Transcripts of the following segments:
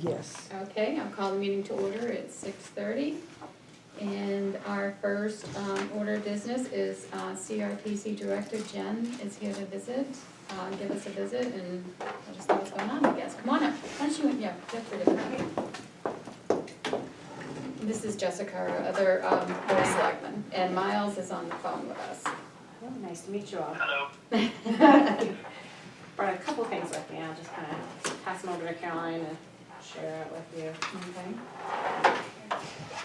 Yes. Okay, I'll call the meeting to order at 6:30. And our first order of business is CRPC Director Jen is here to visit, give us a visit, and let us know what's going on, I guess. Come on up. Why don't you, yeah, feel free to come. This is Jessica, our other board of selectmen, and Miles is on the phone with us. Oh, nice to meet you all. Hello. Brought a couple things with me, I'll just kind of pass them over to Caroline and share it with you. Okay.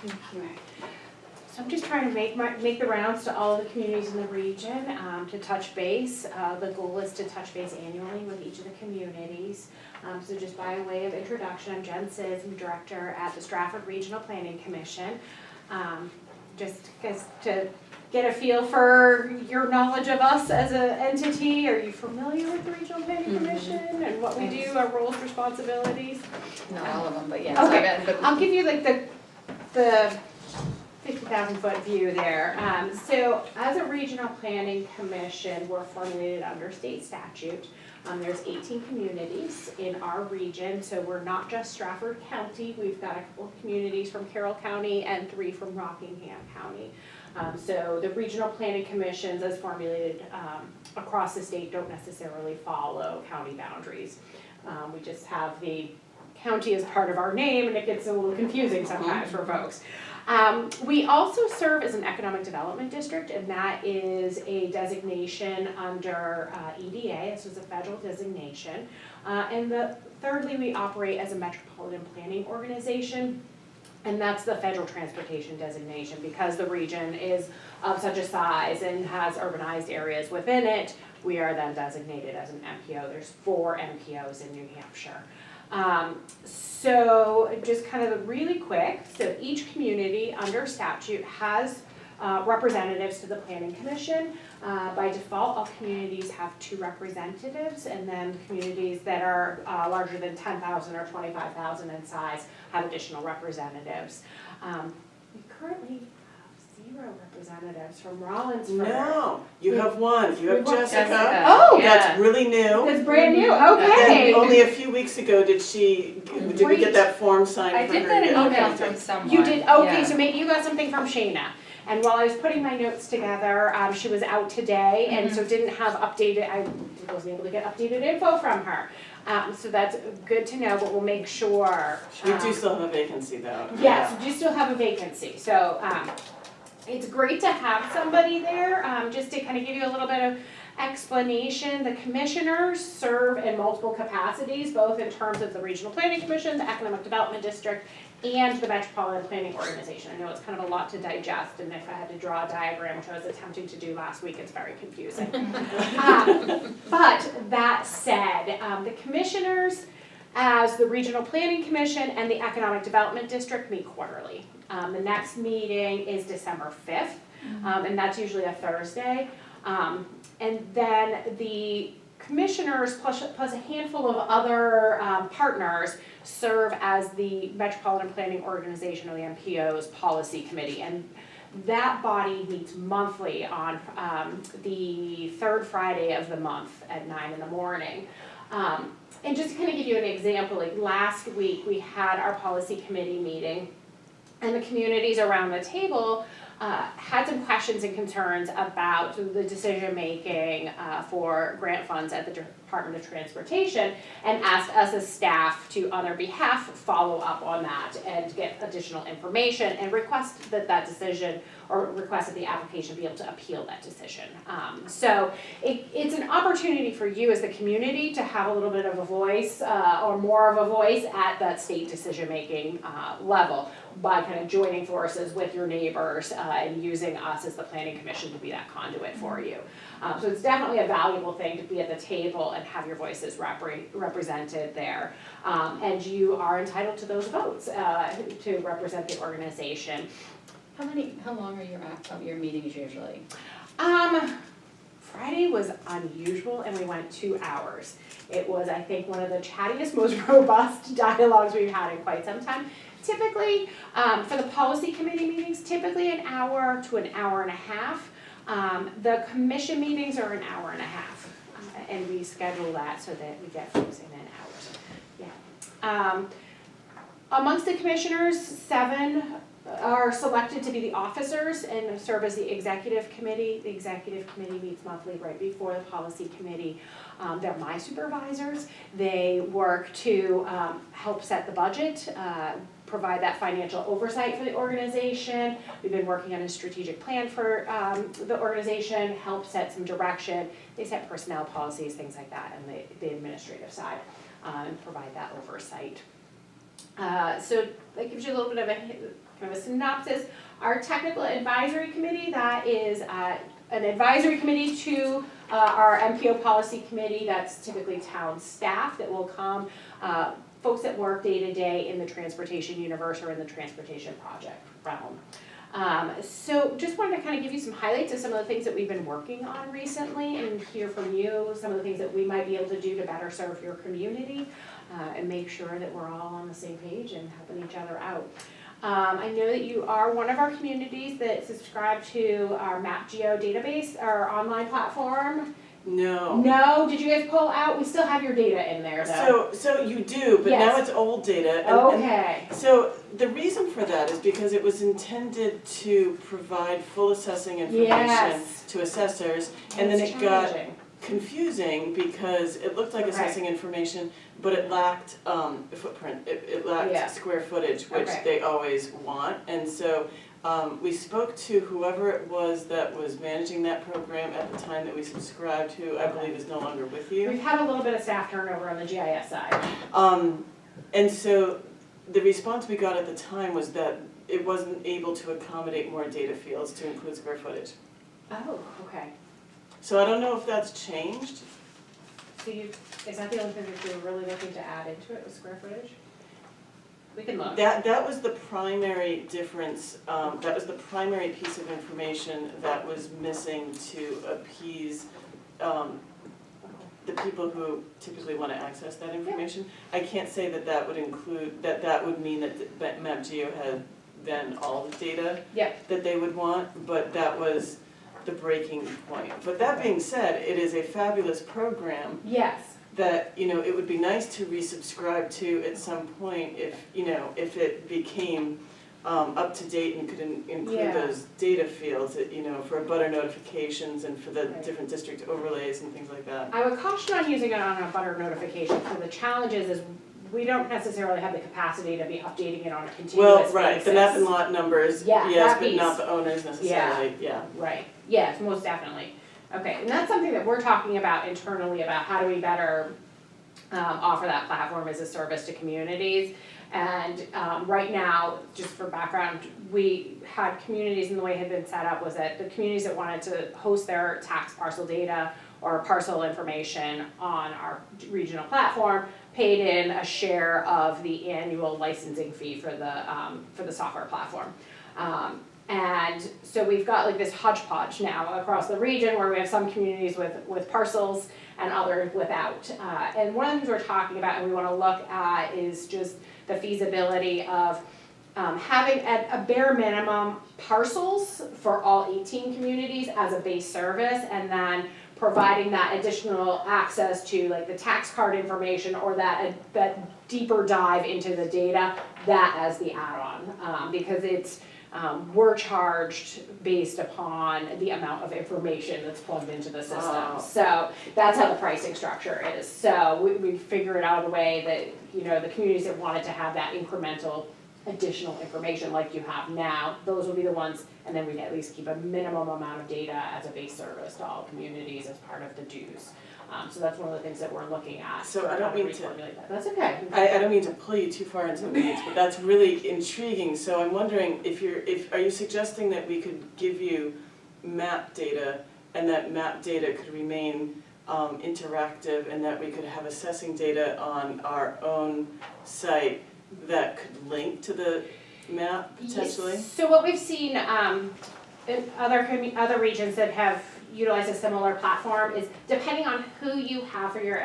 Thank you. So I'm just trying to make the rounds to all of the communities in the region to touch base. The goal is to touch base annually with each of the communities. So just by way of introduction, I'm Jen Siz, I'm Director at the Stratford Regional Planning Commission. Just to get a feel for your knowledge of us as an entity. Are you familiar with the Regional Planning Commission and what we do, our roles, responsibilities? Not all of them, but yes. Okay, I'll give you like the 50,000 foot view there. So as a Regional Planning Commission, we're formulated under state statute. There's 18 communities in our region, so we're not just Stratford County. We've got a couple of communities from Carroll County and 3 from Rockingham County. So the regional planning commissions as formulated across the state don't necessarily follow county boundaries. We just have the county as part of our name, and it gets a little confusing sometimes for folks. We also serve as an economic development district, and that is a designation under EDA. This is a federal designation. And thirdly, we operate as a metropolitan planning organization. And that's the federal transportation designation because the region is of such a size and has urbanized areas within it. We are then designated as an MPO. There's 4 MPOs in New Hampshire. So just kind of really quick, so each community under statute has representatives to the Planning Commission. By default, all communities have 2 representatives, and then communities that are larger than 10,000 or 25,000 in size have additional representatives. We currently have 0 representatives from Rollinsford. No, you have one. You have Jessica. Jessica. Oh, That's really new. that's brand new, And okay. only a few weeks ago did we get that form signed I for did her that yet? email from someone. You did, okay, Yeah. so maybe you got something from Shayna. And while I was putting my notes together, she was out today and so didn't have updated, I wasn't able to get updated info from her. So that's good to know, but we'll make sure. We do still have a vacancy though. Yes, we do still have a vacancy, so it's great to have somebody there, just to kind of give you a little bit of explanation. The commissioners serve in multiple capacities, both in terms of the Regional Planning Commission, the Economic Development District, and the Metropolitan Planning Organization. I know it's kind of a lot to digest, and if I had to draw a diagram, which I was attempting to do last week, it's very confusing. But that said, the commissioners, as the Regional Planning Commission and the Economic Development District, meet quarterly. The next meeting is December 5th, and that's usually a Thursday. And then the commissioners plus a handful of other partners serve as the Metropolitan Planning Organization, or the MPO's policy committee. And that body meets monthly on the 3rd Friday of the month at 9 in the morning. And just to kind of give you an example, like last week we had our policy committee meeting, and the communities around the table had some questions and concerns about the decision making for grant funds at the Department of Transportation, and asked us as staff to, on their behalf, follow up on that and get additional information and request that decision, or request that the application be able to appeal that decision. So it's an opportunity for you as the community to have a little bit of a voice, or more of a voice at that state decision making level, by kind of joining forces with your neighbors and using us as the Planning Commission to be that conduit for you. So it's definitely a valuable thing to be at the table and have your voices represented there. And you are entitled to those votes to represent the organization. How long are your meetings usually? Friday was unusual, and we went 2 hours. It was, I think, one of the chattiest, most robust dialogues we've had in quite some time. Typically, for the policy committee meetings, typically an hour to an hour and a half. The commission meetings are an hour and a half, and we schedule that so that we get folks in hours. Yeah. Amongst the commissioners, 7 are selected to be the officers and serve as the executive committee. The executive committee meets monthly right before the policy committee. They're my supervisors. They work to help set the budget, provide that financial oversight for the organization. We've been working on a strategic plan for the organization, help set some direction. They set personnel policies, things like that, and the administrative side, and provide that oversight. So that gives you a little bit of kind of a synopsis. Our technical advisory committee, that is an advisory committee to our MPO policy committee. That's typically town staff that will come, folks that work day to day in the transportation universe or in the transportation project realm. So just wanted to kind of give you some highlights of some of the things that we've been working on recently and hear from you, some of the things that we might be able to do to better serve your community and make sure that we're all on the same page and helping each other out. I know that you are one of our communities that subscribe to our MapGeo database, our online platform. No. No, did you guys pull out? We still have your data in there though. So you do, but now Yes. it's old data. Okay. So the reason for that is because it was intended to provide full assessing information Yes. to assessors, and then It's it got challenging. confusing because it looked like Okay. assessing information, but it lacked a footprint. It lacked Yeah. square footage, which Okay. they always want. And so we spoke to whoever it was that was managing that program at the time that we subscribed to, I believe is no longer with you. We've had a little bit of staff turnover on the GIS side. And so the response we got at the time was that it wasn't able to accommodate more data fields to include square footage. Oh, okay. So I don't know if that's changed. So is that the only thing that you're really looking to add into it, was square footage? We can look. That was the primary difference, that was the primary piece of information that was missing to appease the people who typically want to access that information. I can't say that that would include, that would mean that MapGeo had then all the data Yep. that they would want, but that was the breaking point. But that being said, it is a fabulous program Yes. that, it would be nice to resubscribe to at some point if, if it became up to date and could include Yeah. those data fields, that, for butter notifications and for the Right. different district overlays and things like that. I would caution on using it on a butter notification, so the challenge is we don't necessarily have the capacity to be updating it on a continuous Well, basis. right, the map and lot numbers, Yeah, yes, that but not piece. the owners necessarily, yeah. Right, yes, most definitely. Okay, and that's something that we're talking about internally, about how do we better offer that platform as a service to communities. And right now, just for background, we had communities, and the way it had been set up was that the communities that wanted to host their tax parcel data or parcel information on our regional platform paid in a share of the annual licensing fee for the software platform. And so we've got like this hodgepodge now across the region where we have some communities with parcels and others without. And one of the things we're talking about and we want to look at is just the feasibility of having at a bare minimum parcels for all 18 communities as a base service, and then providing that additional access to like the tax card information or that deeper dive into the data, that as the add-on, because it's we're charged based upon the amount of information that's plugged into the system. Wow. So that's how the pricing structure is. So we figured out a way that, the communities that wanted to have that incremental additional information like you have now, those will be the ones, and then we at least keep a minimum amount of data as a base service to all communities as part of the dues. So that's one of the things that we're looking at. So for I how don't mean to- reformulate that. That's okay. I don't mean to pull you too far into the weeds, but that's really intriguing. So I'm wondering are you suggesting that we could give you map data and that map data could remain interactive and that we could have assessing data on our own site that could link to the map potentially? Yes. So what we've seen in other regions that have utilized a similar platform is depending on who you have for your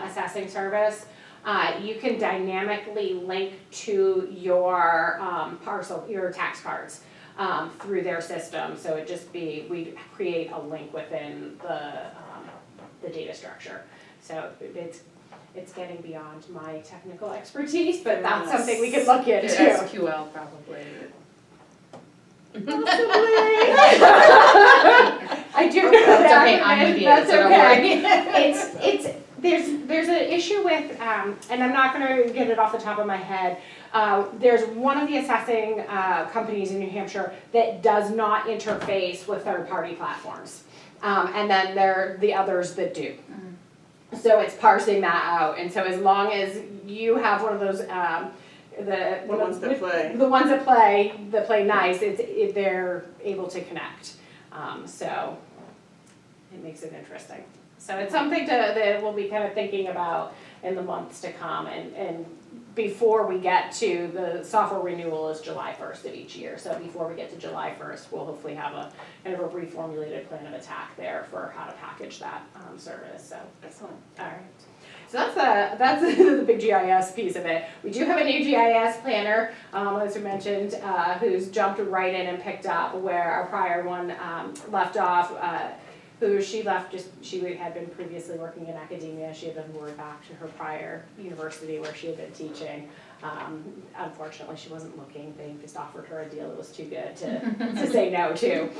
assessing service, you can dynamically link to your parcel, your tax cards through their system. So it just we create a link within the data structure. So it's getting beyond my technical expertise, but that's Yes. something we could look into. SQL probably. I do know That's that. okay, I'm with you, That's so don't okay. There's an issue with, and I'm not gonna get it off the top of my head. There's one of the assessing companies in New Hampshire that does not interface with third-party platforms. And then there are the others that do. So it's parsing that out, and so as long as you have one of those, the ones that play. the ones that play nice, they're able to connect. So it makes it interesting. So it's something that we'll be kind of thinking about in the months to come, and before we get to the software renewal is July 1st of each year. So before we get to July 1st, we'll hopefully have a kind of a reformulated plan of attack there for how to package that service. So Excellent. all right. So that's the big GIS piece of it. We do have a new GIS planner, as we mentioned, who's jumped right in and picked up where our prior one left off. She had been previously working in academia. She had been moved back to her prior university where she had been teaching. Unfortunately, she wasn't looking. They just offered her a deal that was too good to say no to.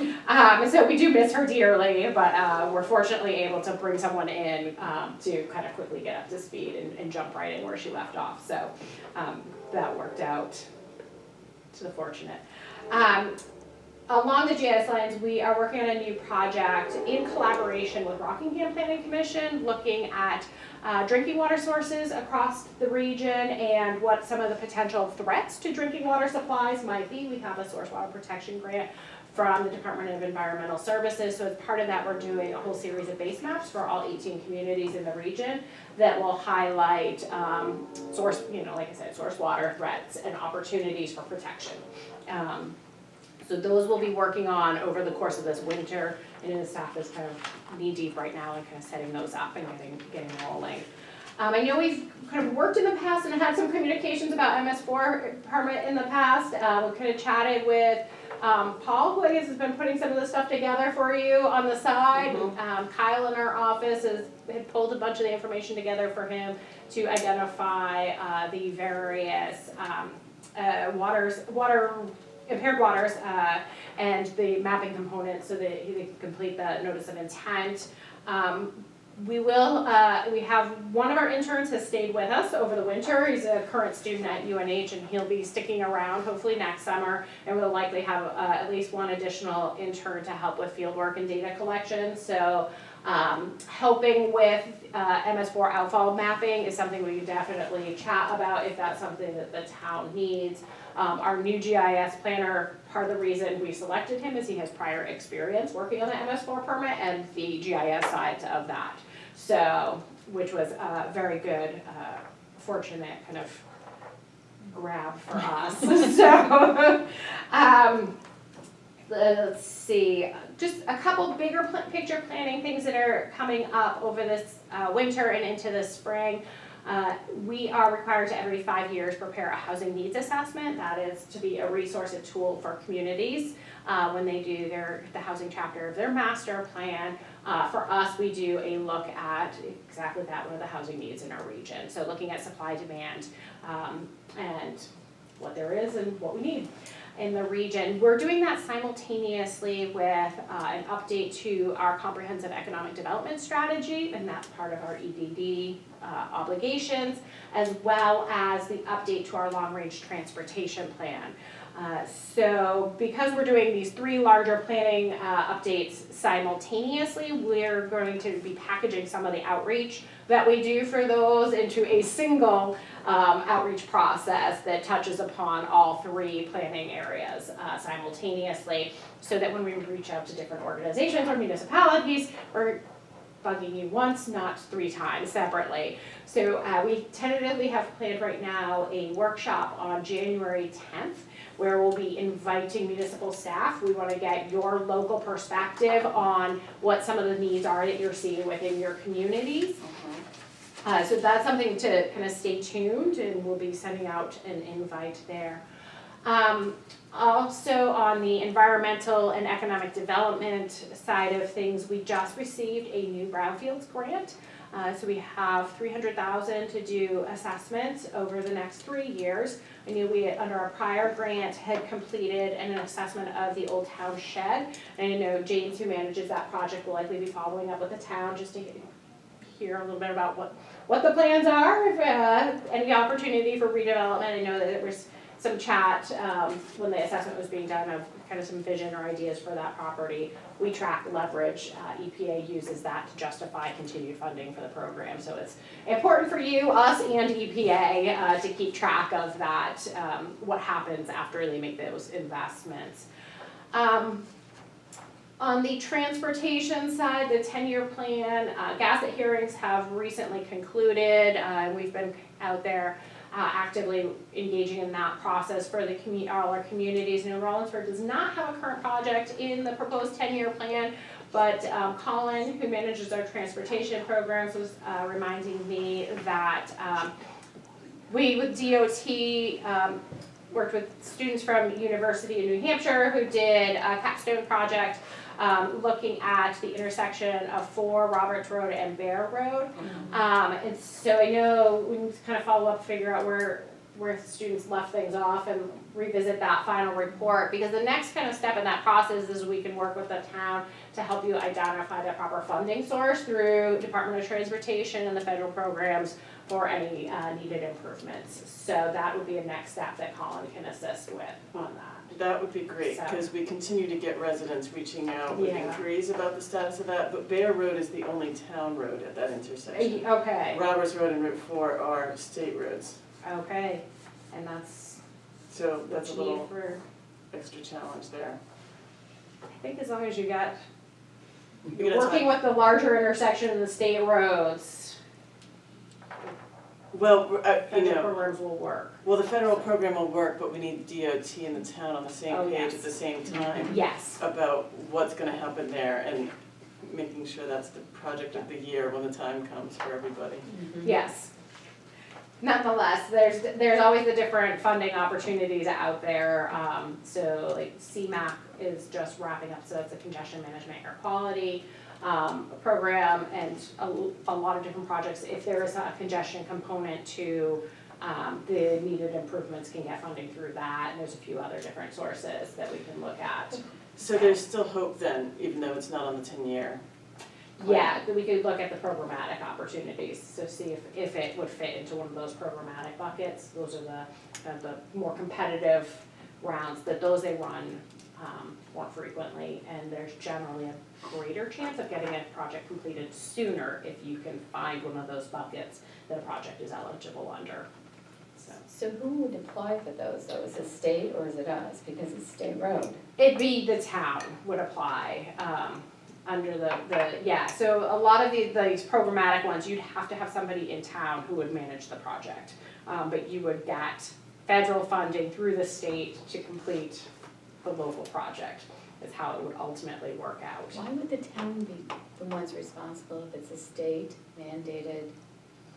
So we do miss her dearly, but we're fortunately able to bring someone in to kind of quickly get up to speed and jump right in where she left off. So that worked out to the fortunate. Along the GIS lines, we are working on a new project in collaboration with Rockingham Planning Commission, looking at drinking water sources across the region and what some of the potential threats to drinking water supplies might be. We have a source water protection grant from the Department of Environmental Services, so as part of that we're doing a whole series of base maps for all 18 communities in the region that will highlight source, like I said, source water threats and opportunities for protection. So those we'll be working on over the course of this winter, and the staff is kind of knee deep right now in kind of setting those up and getting rolling. I know we've kind of worked in the past and had some communications about MS4 permit in the past. We kind of chatted with Paul, who I guess has been putting some of the stuff together for you on the side. Kyle in our office had pulled a bunch of the information together for him to identify the various impaired waters and the mapping components so that he can complete the notice of intent. We have one of our interns has stayed with us over the winter. He's a current student at UNH and he'll be sticking around hopefully next summer, and we'll likely have at least one additional intern to help with field work and data collection. So helping with MS4 outfall mapping is something we can definitely chat about if that's something that the town needs. Our new GIS planner, part of the reason we selected him is he has prior experience working on the MS4 permit and the GIS sides of that. So, which was a very good, fortunate kind of grab for us. So, let's see, just a couple bigger picture planning things that are coming up over this winter and into the spring. We are required to every 5 years prepare a housing needs assessment. That is to be a resource and tool for communities when they do the housing chapter of their master plan. For us, we do a look at exactly that, what are the housing needs in our region. So looking at supply, demand, and what there is and what we need in the region. We're doing that simultaneously with an update to our comprehensive economic development strategy, and that's part of our EDD obligations, as well as the update to our long-range transportation plan. So because we're doing these 3 larger planning updates simultaneously, we're going to be packaging some of the outreach that we do for those into a single outreach process that touches upon all 3 planning areas simultaneously, so that when we reach out to different organizations or municipalities, we're bugging you once, not 3 times separately. So we tentatively have planned right now a workshop on January 10th, where we'll be inviting municipal staff. We want to get your local perspective on what some of the needs are that you're seeing within your communities. So that's something to kind of stay tuned, and we'll be sending out an invite there. Also on the environmental and economic development side of things, we just received a new brownfields grant. So we have $300,000 to do assessments over the next 3 years. I knew we, under our prior grant, had completed an assessment of the Old Town Shed. And I know James, who manages that project, will likely be following up with the town just to hear a little bit about what the plans are, if any opportunity for redevelopment. I know that there was some chat when the assessment was being done of kind of some vision or ideas for that property. We track leverage. EPA uses that to justify continued funding for the program. So it's important for you, us, and EPA to keep track of that, what happens after they make those investments. On the transportation side, the 10-year plan, Gasset hearings have recently concluded. We've been out there actively engaging in that process for the all our communities. New Rollinsford does not have a current project in the proposed 10-year plan, but Colin, who manages our transportation programs, was reminding me that we with DOT worked with students from University of New Hampshire who did a capstone project looking at the intersection of 4 Roberts Road and Bear Road. And so I know we need to kind of follow up, figure out where students left things off and revisit that final report, because the next kind of step in that process is we can work with the town to help you identify the proper funding source through Department of Transportation and the federal programs for any needed improvements. So that would be a next step that Colin can assist with on that. That would be great, So- because we continue to get residents reaching out with Yeah. inquiries about the status of that, but Bear Road is the only town road at that intersection. Okay, Roberts Road and Route 4 are state roads, okay, and that's so that's a key little for, extra challenge there. I think as long as you got, We gotta working with the larger intersection and the state roads, Well, you federal know, programs will work. well, the federal program will work, but we need DOT and the town on the same Oh, page yes. at the same time Yes, about what's gonna happen there and making sure that's the project of the year when the time comes for everybody. yes. Nonetheless, there's always the different funding opportunities out there. So like CMAP is just wrapping up, so that's a congestion management air quality program, and a lot of different projects. If there is a congestion component to the needed improvements, can get funding through that, and there's a few other different sources that we can look at. So there's still hope then, even though it's not on the 10-year. Yeah, that we could look at the programmatic opportunities, so see if it would fit into one of those programmatic buckets. Those are the more competitive rounds, those they run more frequently, and there's generally a greater chance of getting a project completed sooner if you can find one of those buckets that a project is eligible under, so. So who would apply for those though? Is it state or is it us? Because it's state road. It'd be the town would apply, under yeah, so a lot of these programmatic ones, you'd have to have somebody in town who would manage the project. But you would get federal funding through the state to complete the local project, is how it would ultimately work out. Why would the town be the ones responsible if it's a state mandated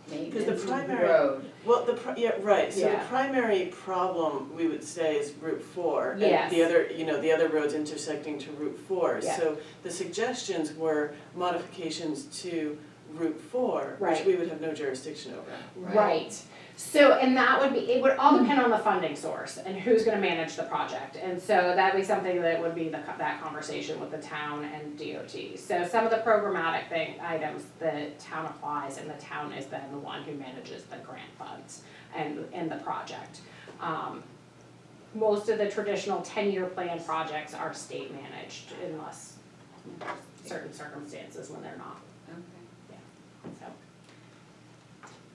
maintenance of the primary- road? Well, yeah, right, so the Yeah. primary problem, we would say, is Route 4. Yes. And the other, the other roads intersecting to Route 4. Yeah. So the suggestions were modifications to Route 4, which Right. we would have no jurisdiction over. Right, so, and that would be, it would all depend on the funding source and who's gonna manage the project. And so that'd be something that would be that conversation with the town and DOT. So some of the programmatic items, the town applies, and the town is then the one who manages the grant funds and the project. Most of the traditional 10-year plan projects are state managed unless certain circumstances when they're not, Okay.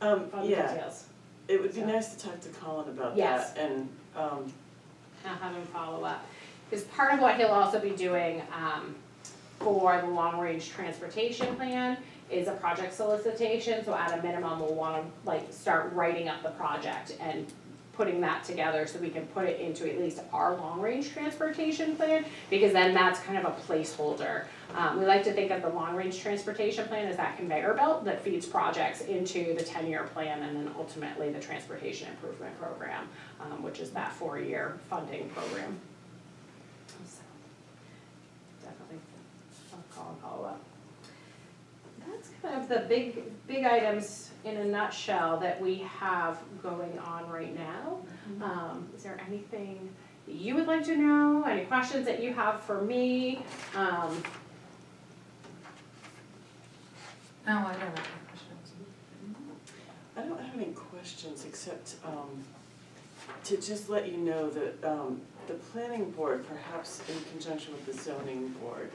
so. Fun Yeah, details. it would be So. nice to talk to Colin about Yes. that, and, I'll have him follow up. Because part of what he'll also be doing for the long-range transportation plan is a project solicitation. So at a minimum, we'll want to start writing up the project and putting that together so we can put it into at least our long-range transportation plan, because then that's kind of a placeholder. We like to think of the long-range transportation plan as that conveyor belt that feeds projects into the 10-year plan and then ultimately the transportation improvement program, which is that 4-year funding program. So, definitely I'll follow up. That's kind of the big items in a nutshell that we have going on right now. Is there anything that you would like to know? Any questions that you have for me? No, I don't have any questions. I don't have any questions except to just let you know that the planning board, perhaps in conjunction with the zoning board,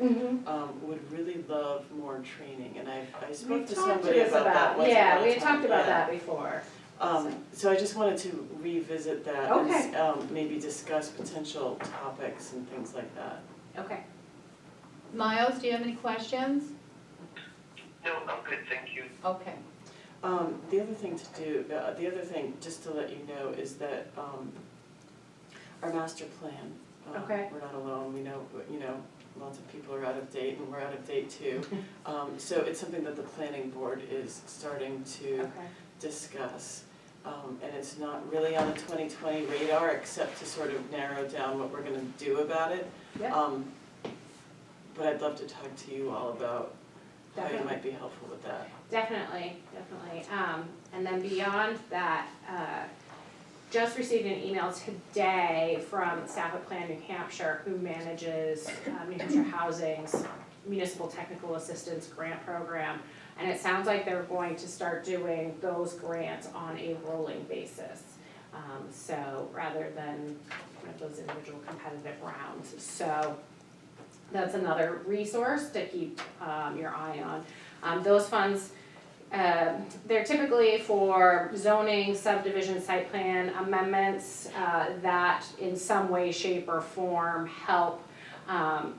would really love more training, and I spoke to somebody about that once upon a Yeah, we had time. talked about Yeah. that before. So I just wanted to revisit that Okay. and maybe discuss potential topics and things like that. Okay. Miles, do you have any questions? No, I'm good, thank you. Okay. The other thing to do, the other thing, just to let you know, is that our master plan, Okay. we're not alone, we know, lots of people are out of date and we're out of date too. So it's something that the planning board is starting to Okay. discuss. And it's not really on the 2020 radar, except to sort of narrow down what we're gonna do about it. Yeah. But I'd love to talk to you all about how you Definitely. might be helpful with that. Definitely. And then beyond that, just received an email today from staff at Plan New Hampshire, who manages New Hampshire Housing's Municipal Technical Assistance Grant Program. And it sounds like they're going to start doing those grants on a rolling basis. So rather than kind of those individual competitive rounds. So that's another resource to keep your eye on. Those funds, they're typically for zoning, subdivision, site plan amendments that in some way, shape, or form help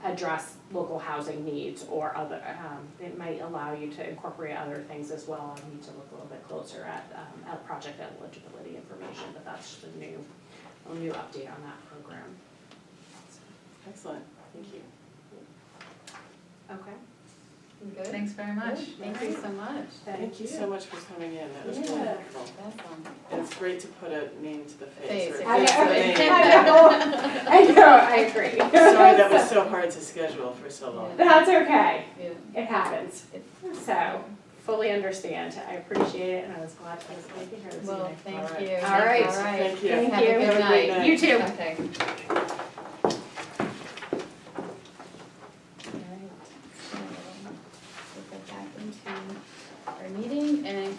address local housing needs or other, it might allow you to incorporate other things as well. I need to look a little bit closer at project eligibility information, but that's just a new update on that program. Excellent, thank you. Okay. Good. Thanks very much. Thank you so much. Thank you so much for coming in, that was really Yeah. helpful. Awesome. And it's great to put a name to the face, Face, or I face to the name. I agree. Sorry that was so hard to schedule for so long. That's okay, Yeah. it happens. So, fully understand, I appreciate it, and I was glad to be here this Well, evening. thank All right. you. All right. Thank you. Thank Have a you. good Have a great night. night. You too. Okay. Alright, so we'll get back into our meeting and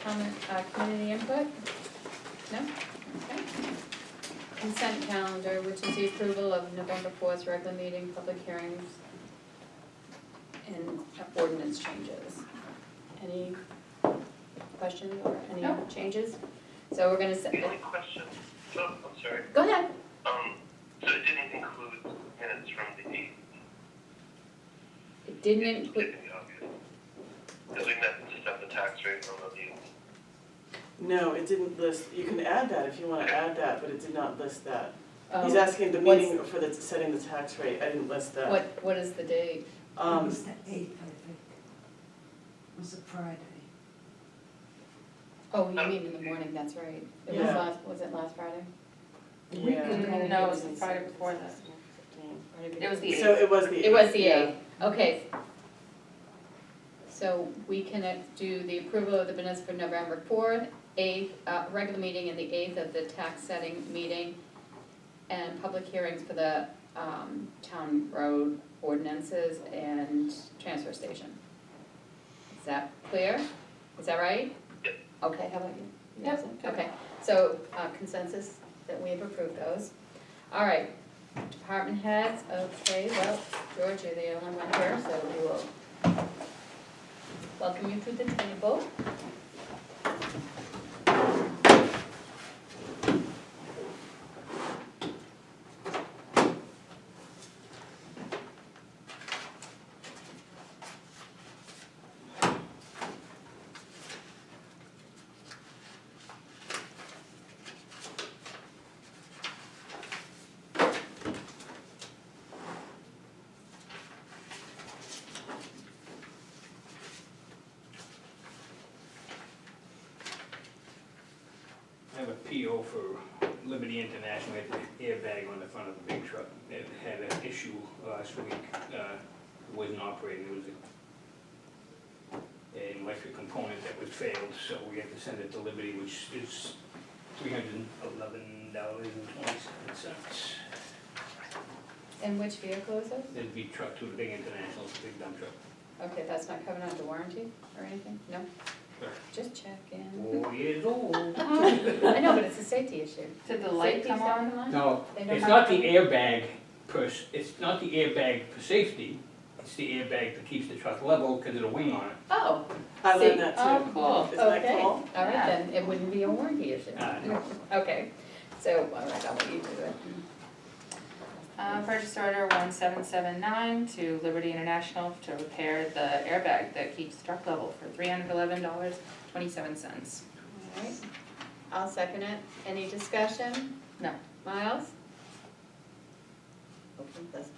comment, community input? No? Okay. Consent calendar, which is the approval of November 4th regular meeting, public hearings, and ordinance changes. Any questions or any No. changes? So we're gonna set, The only question, I'm sorry, go ahead. so it didn't include minutes from the 8th? It didn't include, Stating the obvious. Because we met to set the tax rate on the 8th. No, it didn't list, you can add that if you wanna add that, but it did not list that. He's um, asking the what's- meeting for the, setting the tax rate, I didn't list that. what is the date? It was the 8th, I think. It was a Friday. Oh, you mean in the morning, that's right. It was Yeah. was it last Friday? Yeah. No, it was the Friday before that. It was the So it was the eighth. It was the yeah. 8th, okay. So we can do the approval of the minutes for November 4th, 8th, regular meeting, and the 8th of the tax setting meeting, and public hearings for the town road ordinances and transfer station. Is that clear? Is that right? Yep. Okay, how about you? Yep. Okay, so consensus that we have approved those. All right, department heads, okay, well, George, you're the only one here, so we will welcome you to the table. PO for Liberty International, had an airbag on the front of the big truck that had an issue last week, wasn't operating, it was an electric component that was failed, so we had to send it to Liberty, which is $311.27. And which vehicle is this? It'd be truck to the big international, it's a big dump truck. Okay, that's not covered under warranty or anything? No? Sure. Just checking. 4 years old. I know, but it's a safety issue. Did the light Safety come stuff on? come on? No, They don't it's have- not the airbag it's not the airbag for safety, it's the airbag that keeps the truck level because of the wing on it. Oh, I See, learned that too. oh, cool. Isn't that okay. cool? All right, Yeah. then it wouldn't be a warranty issue. No. Okay, so, all right, I'll let you do it. Purchase order 1779 to Liberty International to repair the airbag that keeps the truck level for $311.27. All right, I'll second it. Any discussion? No. Miles? Okay, that's,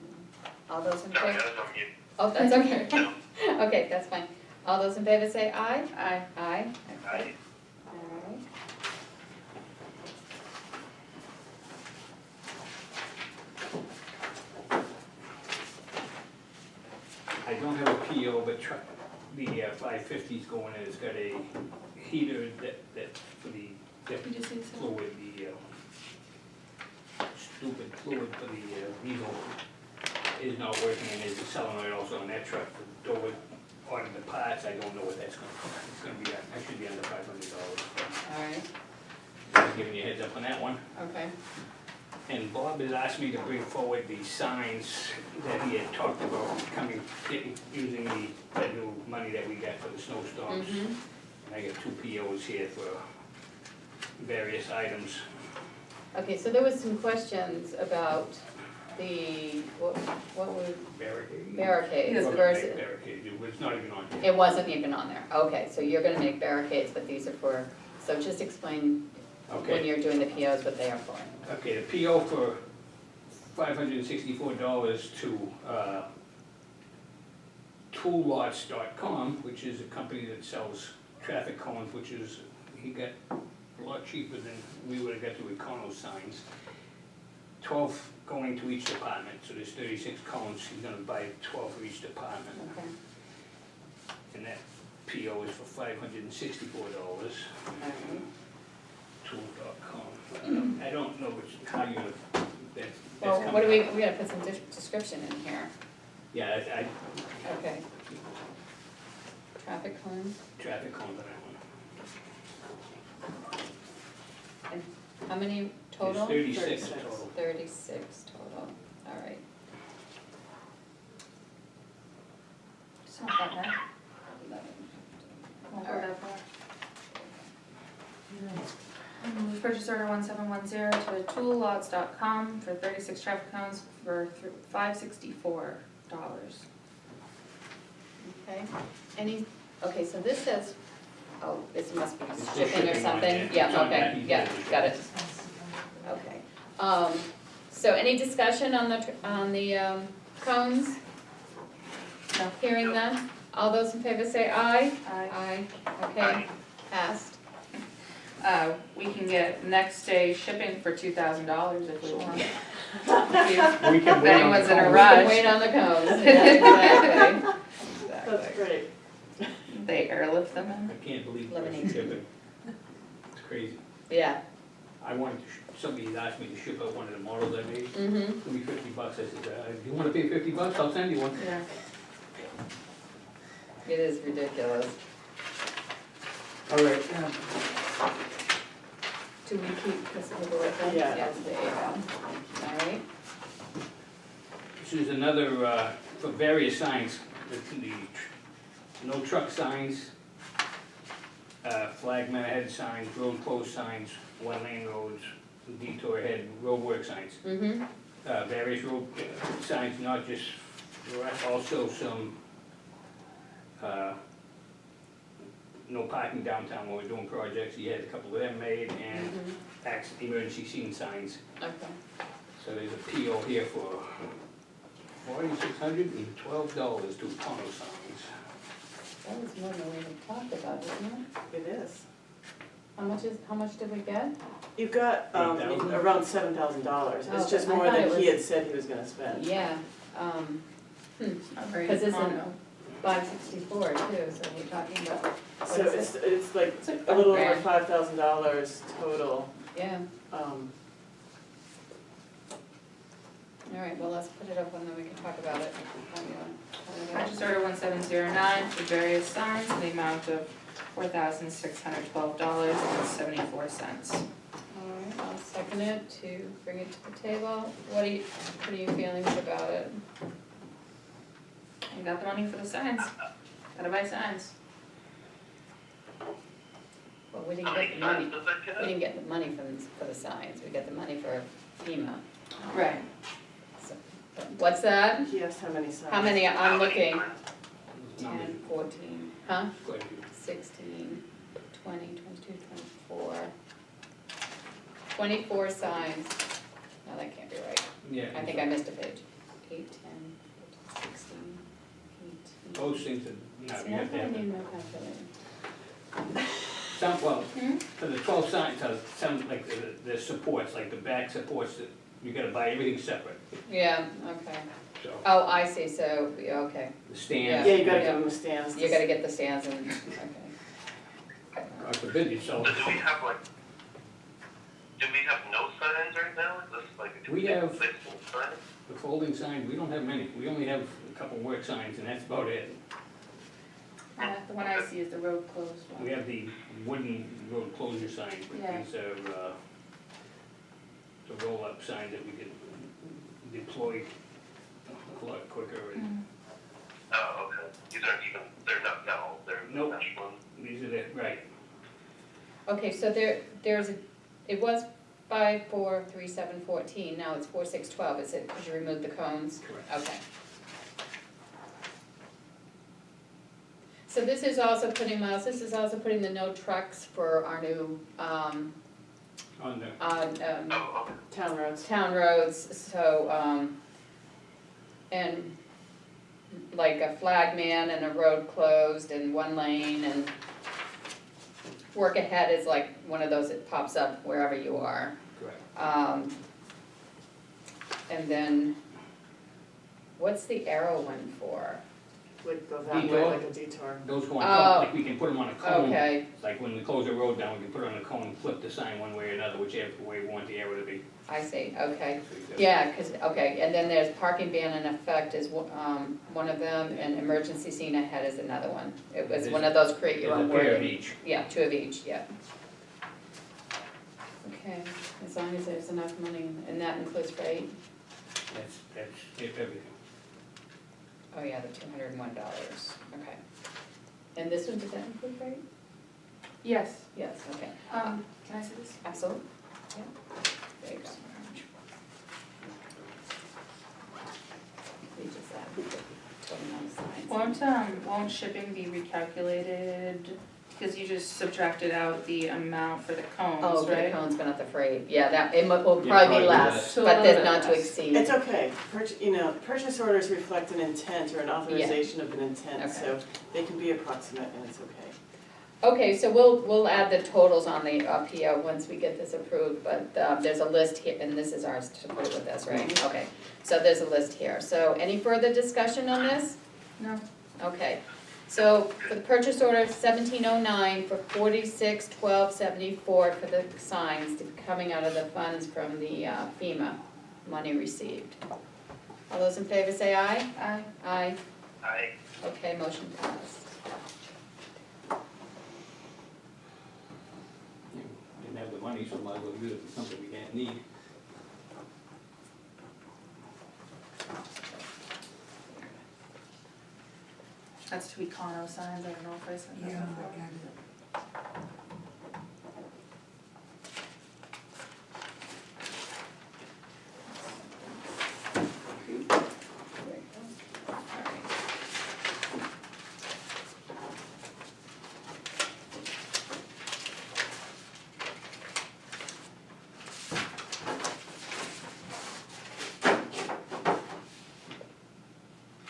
all those in No, I favor? was on mute. Oh, that's okay. Okay, that's fine. All those in favor say aye? Aye. Aye. Okay. Aye. All right. I don't have a PO, but truck, the 550's going in, it's got a heater that for the Did you see so? fluid, the stupid fluid for the diesel is not working, and there's a solenoid also on that truck. The door ordered the parts, I don't know what that's gonna cost. It's gonna be, I should be under $500. All right, Just giving you a heads up on that one. okay. And Bob has asked me to bring forward the signs that he had talked about using the federal money that we got for the snowstorms. Mhm. And I got 2 POs here for various items. Okay, so there was some questions about the, what were Barricade. barricades We're gonna versus, make barricade, it was not even on here. it wasn't even on there. Okay, so you're gonna make barricades, but these are for, so just explain when Okay, you're doing the POs what they are for. okay, the PO for $564 to toollots.com, which is a company that sells traffic cones, which is, he got a lot cheaper than we would've got the Econo signs. 12 going to each department, so there's 36 cones, he's gonna buy 12 for each department. Okay, And that PO is for $564, all right. tool.com. I don't know how you, that's Well, coming what do we up. gotta put some description in here. Yeah, I Okay. Traffic cones, traffic cone that I and how many total? There's 36 36. total. 36 total, all right. It's not that bad. 11. Won't go that far. Move purchase order 1710 to toollots.com for 36 traffic cones for $564. Okay, okay, so this says, oh, this must be It's just shipping or shipping on something, there. yeah, It's on okay, that, you yeah, guys are got it, okay. So any discussion on the cones? No. Hearing none, all those in favor say aye? Aye. Aye, okay, Aye. passed. We can get next day shipping for $2,000 if we want. We can If wait on the anyone's in a cones. We rush. can wait on the cones, yeah, exactly. That's Exactly. great. They airlift them in. I can't believe Lemonade. that's shipping. It's crazy. Yeah, I wanted to, somebody asked me to ship out one of the models I made, mm-hmm, it'll be $50. I said, if you wanna pay $50, I'll send you one. Yeah. it is ridiculous. All right. Do we keep this paperwork then? Yeah. Yes, there you go. All right, This is another, for various signs, the no truck signs, flag man ahead signs, road closed signs, one lane roads, detour ahead, road work signs. mm-hmm, Various road signs, not just, also some, no parking downtown when we're doing projects, he had a couple of them made, and emergency scene signs. okay. So there's a PO here for $4,612 to Econo signs. That was more than we had talked about, wasn't it? It is. How much did we get? You've got, $8,000? around $7,000, Oh, it's just I more thought than it he was- had said he was gonna spend. Yeah, Not very 'Cause isn't- condo. 564 too, so we're talking about, what So is it's like It's like a little over $5,000. $5,000 total. yeah, Um, all right, well, let's put it up and then we can talk about it. Purchase order 1709 for various signs in the amount of $4,612.74. All right, I'll second it to bring it to the table. What are you feeling about it? You got the money for the signs. Gotta buy signs. Well, we didn't How get many the money, signs does that we get? didn't get the money for the signs, we got the money for FEMA. Right. So, what's that? he asked how many signs. How many, How I'm many looking, signs? 10, 14, huh? Quite a few. 16, 20, 22, 24. 24 signs. No, that can't be right. Yeah. I think I missed a page. 8, 10, 15, 16, 18. Those things are, no, See, you I have to have don't them. need no calculator. Some, well, Hmm? for the 12 signs, some, like, the supports, like the back supports, that you gotta buy everything separate, Yeah, okay. so, Oh, I see, so, yeah, okay. the stands. Yeah, you gotta Yeah. give him the stands. You gotta get the stands and, okay. God forbid you sell, So do we have no signs right now? Is this like a We have- replaceable sign? the folding signs, we don't have many, we only have a couple work signs, and that's about it. The one I see is the road closed We one. have the wooden road closure signs, but Yeah. these are, the roll-up signs that we could deploy a lot quicker, and Mhm. Oh, okay. These aren't even, they're not metal, they're Nope. mesh ones. these are the, right, Okay, so it was 5,437.14, now it's 4,612, is it, because you removed the cones? correct. Okay. So this is also putting, Miles, this is also putting the no trucks for our new, On the, Oh, okay. Town roads. town roads, so, and like a flag man and a road closed and one lane and work ahead is like one of those that pops up wherever you are. correct. And then, what's the arrow one for? Like go that way, Detour? like a detour. Those go on, Oh. like we can put them on a cone. Okay, Like when we close the road down, we can put it on a cone and flip the sign one way or another, whichever way we want the arrow to be. I see, okay. So you got- Yeah, 'cause okay, and then there's parking ban in effect is one of them, and emergency scene ahead is another one. It was one of those create your own There's a pair of wording. each. Yeah, 2 of each, yeah. Okay, as long as there's enough money, and that includes freight? That's everything. Oh yeah, the $201, okay. And this one, does that include freight? Yes. Yes, okay, Can I see this? absolutely, yeah, there you go. We just added the total amount of signs. Won't shipping be recalculated, because you just subtracted out the amount for the Oh, cones, for the right? cones, but not the freight, yeah, that, it will Yeah, probably probably be less, less. So a but little there's bit not to less. exceed. It's okay, purchase orders reflect an intent or an authorization of an intent, Okay. so they can be approximate and it's okay. Okay, so we'll add the totals on the PO once we get this approved, but there's a list here, and this is ours to put with this, right? Okay, so there's a list here, so any further discussion on this? No. Okay, so for the purchase order 1709 for 46,1274 for the signs coming out of the funds from the FEMA money received. All those in favor say aye? Aye. Aye. I Okay, motion passed. Didn't have the money, so might as well use it for something we can't need. That's to Econo signs, I don't know if I said that Yeah, before. I got it. There you go. All right.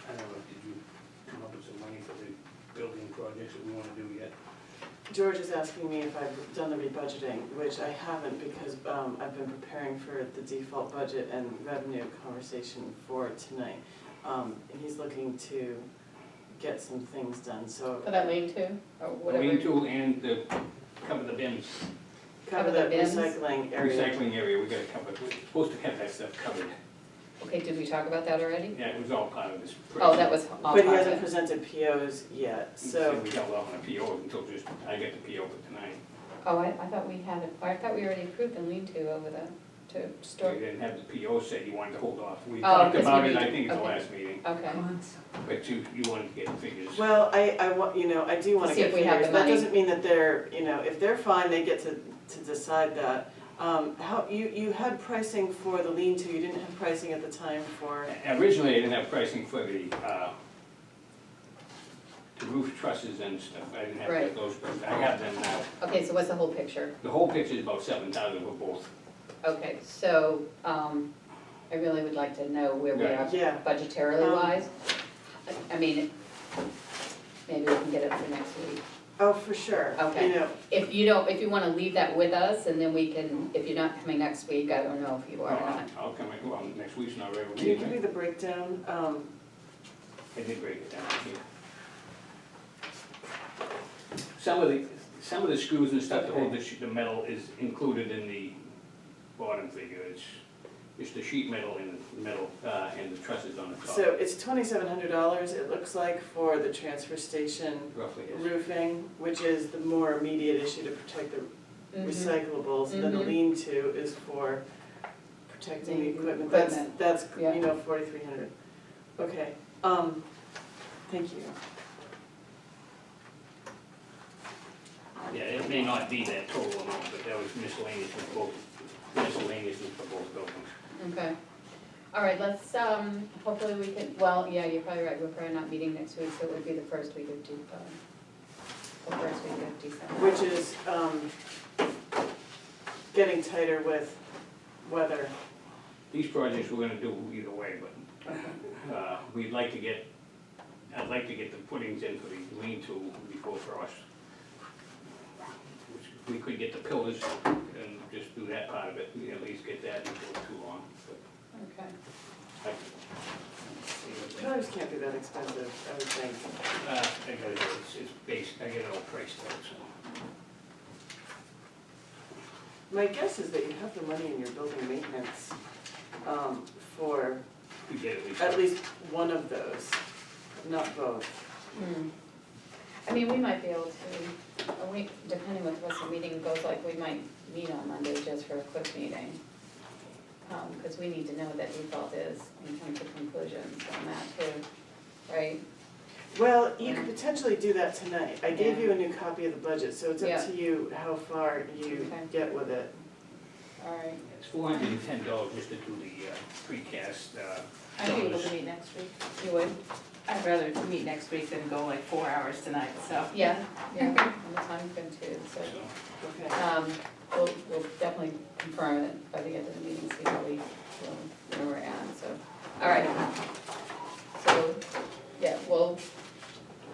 I don't know, did you come up with some money for the building projects that we wanna do yet? George is asking me if I've done the rebudgeting, which I haven't because I've been preparing for the default budget and revenue conversation for tonight. And he's looking to get some things done, so. For that lean-to, or whatever? Lean-to and cover the bins, Cover the the bins? recycling area. recycling area, we gotta cover, we're supposed to have that stuff covered. Okay, did we talk about that already? Yeah, it was all part of this. Oh, that was all But he part of hasn't it. presented POs yet, So so. we held off on a PO until just, I get the PO for tonight. Oh, I thought we had, I thought we already approved the lean-to over the, to store. We didn't have the PO set, you wanted to hold off. We Oh, talked because we about it, need I to- think, at the okay. last meeting, Okay, but you wanted to get the figures. Well, I want, you know, I do wanna See get if we have figures, the that money. doesn't mean that they're, you know, if they're fine, they get to decide that. How, you had pricing for the lean-to, you didn't have pricing at the time for, Originally, I didn't have pricing for the roof trusses and stuff, I didn't Right. have those, but I have them now. okay, so what's the whole picture? The whole picture is about 7,000 for both. Okay, so, I really would like to know where we are yeah. budgetarily wise. I mean, maybe we can get it for next week. Oh, for sure, Okay. you know, If you wanna leave that with us, and then we can, if you're not coming next week, I don't know if you are or not. I'll come in, well, next week's not regular can you meeting, give me right? the breakdown? I did break it down here. Some of the screws and stuff to hold the metal is included in the bottom figure. It's the sheet metal and the metal, and the trusses on the top. So it's $2,700, it looks like, for the transfer station Roughly is. roofing, which is the more immediate issue to protect the Mhm. recyclables. And then the Mhm. lean-to is for protecting the The equipment, equipment, that's, yeah. you know, 4,300. Okay, thank you. Yeah, it may not be that total amount, but that was miscellaneous for both buildings. Okay. All right, let's, hopefully we can, well, yeah, you're probably right, we're probably not meeting next week, so it would be the first week of December. Which is, getting tighter with weather. These projects we're gonna do either way, but Okay. we'd like to get, I'd like to get the footings in for the lean-to before frost. We could get the pillars and just do that part of it, at least get that before too long. Okay. But Pillars can't be that expensive, I would think. I gotta go, it's based, I get it all priced out, so. My guess is that you have the money in your building maintenance, for We get at least one of those, not both. Hmm. I mean, we might be able to, depending what the rest of the meeting goes like, we might meet on Monday just for a quick meeting. Because we need to know what that default is and come to conclusions on that too, right? Well, you could potentially do that tonight. I gave Yeah. you a new copy of the budget, so it's Yeah. up to you how far you Okay. get with it. All right. It's $410 just to do the precast, I'd be able cylinders. to meet next week. You would? I'd rather meet next week than go like 4 hours tonight, so. Yeah, yeah, and the time's good too, so. So, Okay. We'll definitely confirm it by the end of the meeting, see how where we're at, so. All right. So, yeah, we'll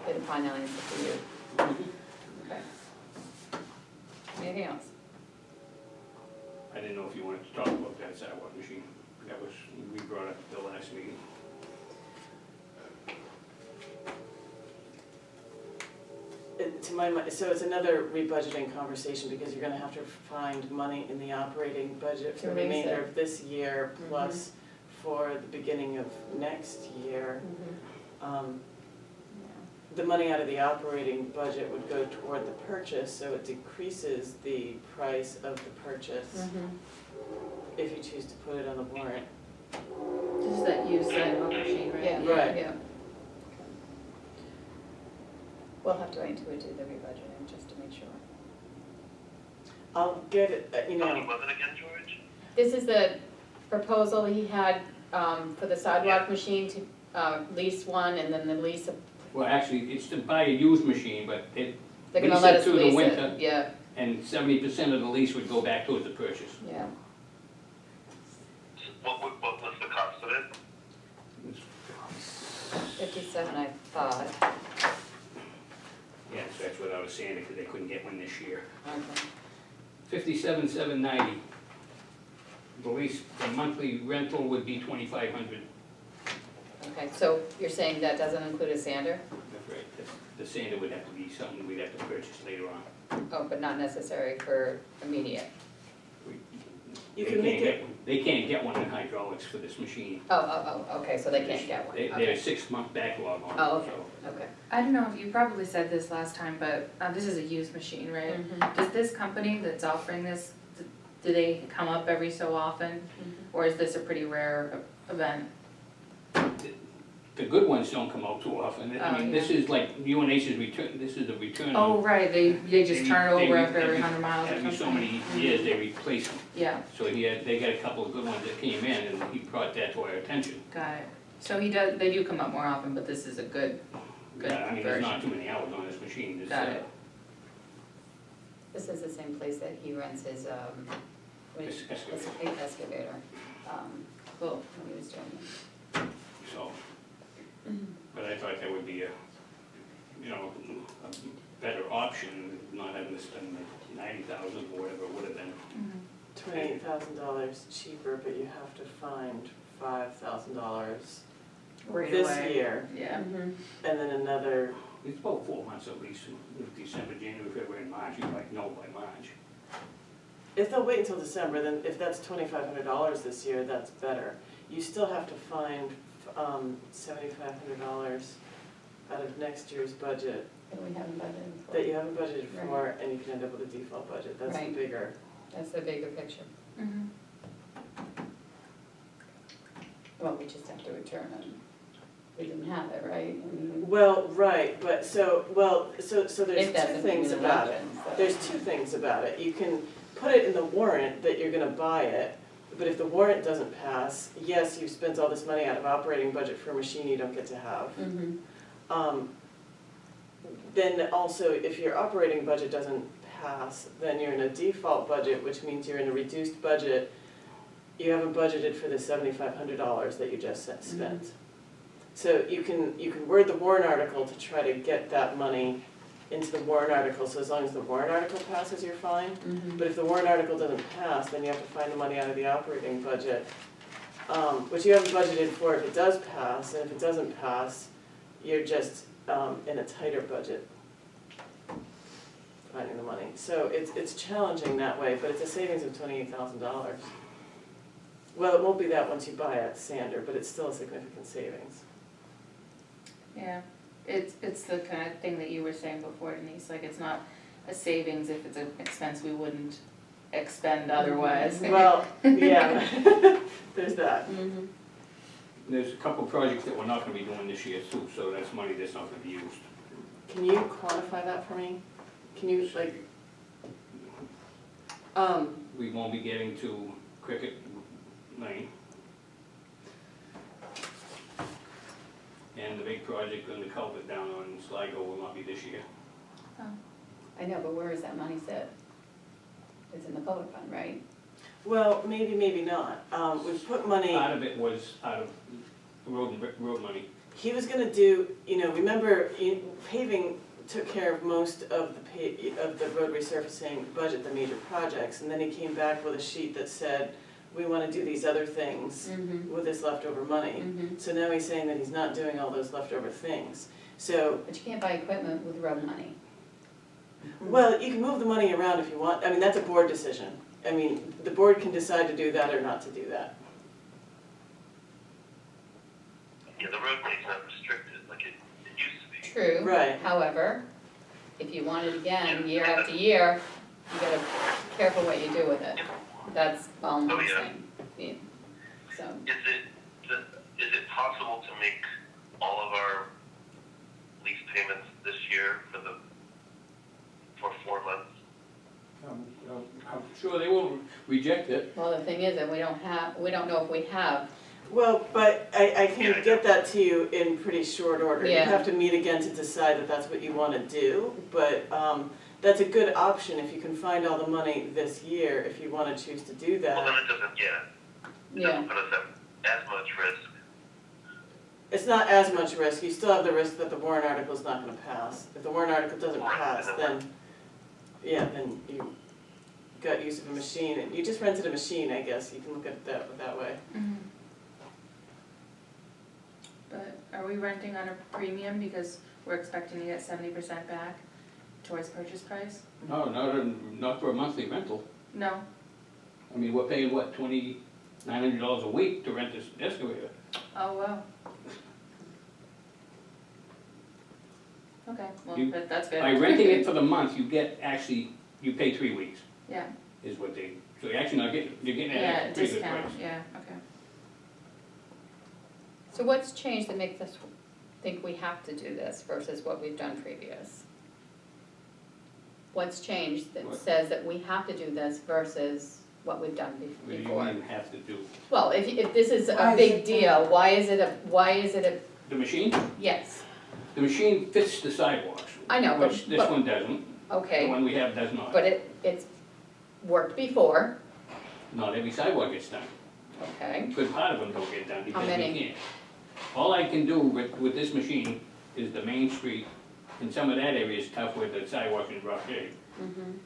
get a final answer for you. Okay. Anything else? I didn't know if you wanted to talk about that sidewalk machine. That was, we brought up at the last meeting. To my mind, so it's another rebudgeting conversation because you're gonna have to find money in the operating budget for To the raise remainder it. of this year, plus for the beginning of next year. The money out of the operating budget would go toward the purchase, so it decreases the price of the purchase if you choose to put it on the warrant. This is that used sidewalk machine, right? Yeah, Right. yeah. We'll have to wait until we do the rebudgeting, just to make sure. I'll get it, How much was it again, George? This is the proposal he had, for the sidewalk machine to, lease one, and then the lease of, Well, actually, it's to buy a used machine, but they're gonna Lease let it us through the lease winter. it, yeah, and 70% of the lease would go back towards the purchase. yeah. What was the cost of it? 57, I thought. Yeah, so that's without a sander, because they couldn't get one this year. Okay. 57,790. The monthly rental would be 2,500. Okay, so you're saying that doesn't include a sander? That's right. The sander would have to be something we'd have to purchase later on. Oh, but not necessary for immediate? You They can make can't it, get- They can't get one in hydraulics for this machine. Okay, so they can't get one, They're a okay. 6-month backlog on it. Oh, okay, so. okay. I don't know if you probably said this last time, but this is a used machine, right? Mhm, Does this company that's offering this, do they come up every so often? mhm. Or is this a pretty rare event? The good ones don't come out too often. I Oh, mean, this is like UNH's return, this is the return. Oh, right, they just turn They- over they- after every 100 miles or Every something? so many years, they replace them. Yeah, So they got a couple of good ones that came in, and he brought that to our attention. got it. So they do come up more often, but this is a good Yeah, I mean, there's not version. too many hours on this machine. It's, Got it. This is the same place that he rents his, what is- Excavator. what's the excavator, Cool. when he was doing it. So, Mhm. but I thought that would be a better option, not having to spend the 90,000 or whatever it would have been. $28,000 cheaper, but you have to find $5,000 Right this away. year, Yeah. Mhm. and then another, It's about 4 months at least, December, January, February, and March, you might know by March. if they'll wait until December, then if that's $2,500 this year, that's better. You still have to find $7,500 out of next year's budget That we haven't budgeted for. that you haven't budgeted for, and you can end up with a default budget, that's the Right. bigger. That's the bigger picture. Mhm. Well, we just have to return it. We didn't have it, right? I mean, Well, right, but so there's if that's two an things even about it. option, so. There's two things about it. You can put it in the warrant that you're gonna buy it, but if the warrant doesn't pass, yes, you've spent all this money out of operating budget for a machine you don't get to have. Mhm. Then also, if your operating budget doesn't pass, then you're in a default budget, which means you're in a reduced budget. You haven't budgeted for the $7,500 that you just spent. So you can word the warrant article to try to get that money into the warrant article, so as long as the warrant article passes, you're fine. Mhm. But if the warrant article doesn't pass, then you have to find the money out of the operating budget, which you haven't budgeted for if it does pass, and if it doesn't pass, you're just in a tighter budget finding the money. So it's challenging that way, but it's a savings of $28,000. Well, it won't be that once you buy a sander, but it's still a significant savings. Yeah, it's the kind of thing that you were saying before, Denise, like it's not a savings if it's an expense we wouldn't expend otherwise. Well, yeah, there's that. Mhm. There's a couple projects that we're not gonna be doing this year too, so that's money that's not gonna be used. Can you quantify that for me? Can you, like, We won't be getting to Cricket Lane. And the big project on the culvert down on Sligo will not be this year. I know, but where is that money sit? It's in the public fund, right? well, maybe not. We've put money. Part of it was out of road money. He was gonna do, remember, paving took care of most of the road resurfacing budget, the major projects, and then he came back with a sheet that said, we wanna do these other things Mm-hmm. with this leftover money. Mm-hmm. So now he's saying that he's not doing all those leftover things. So, But you can't buy equipment with road money. well, you can move the money around if you want, that's a board decision. The board can decide to do that or not to do that. Yeah, the road money's not restricted like it used to be. True. Right. However, if you want it again, year after year, you gotta be careful what you do with it. That's all I'm Oh, yeah. saying. Yeah. So, Is it possible to make all of our lease payments this year for 4 months? I'm sure they won't reject it. well, the thing is that we don't know if we have. Well, but I can Yeah, I get that to you in pretty short order. You Yeah. have to meet again to decide that that's what you wanna do, but, that's a good option if you can find all the money this year, if you wanna choose to do Well, then that. it doesn't, it Yeah. doesn't put us at as much risk. it's not as much risk, you still have the risk that the warrant article's not gonna pass. If the warrant article doesn't pass, then, yeah, then you got use of a machine, and you just rented a machine, I guess, you can look at it that way. But are we renting on a premium because we're expecting to get 70% back towards purchase price? No, not for a monthly rental. No, I mean, we're paying what, $2,900 a week to rent this excavator. oh wow. Okay, well, You- that's good. By renting it for the month, you get, actually, you pay 3 weeks, Yeah, is what they, so you're actually not getting, you're getting it yeah, at a pretty good discount, price. yeah, okay. So what's changed that makes us think we have to do this versus what we've done previous? What's changed that What? says that we have to do this versus what we've done What do you before? even have to do? Well, if this is Why a is big it deal, why is it a, The machine? yes, The machine fits the sidewalks. I know, but- Which this but- one doesn't, the okay, one we have does not. but it's worked before, Not every sidewalk gets done. okay? Good part of them don't get done because we many? can't. All I can do with this machine is the main street, and some of that area is tough with the sidewalk in rough shape. Mhm.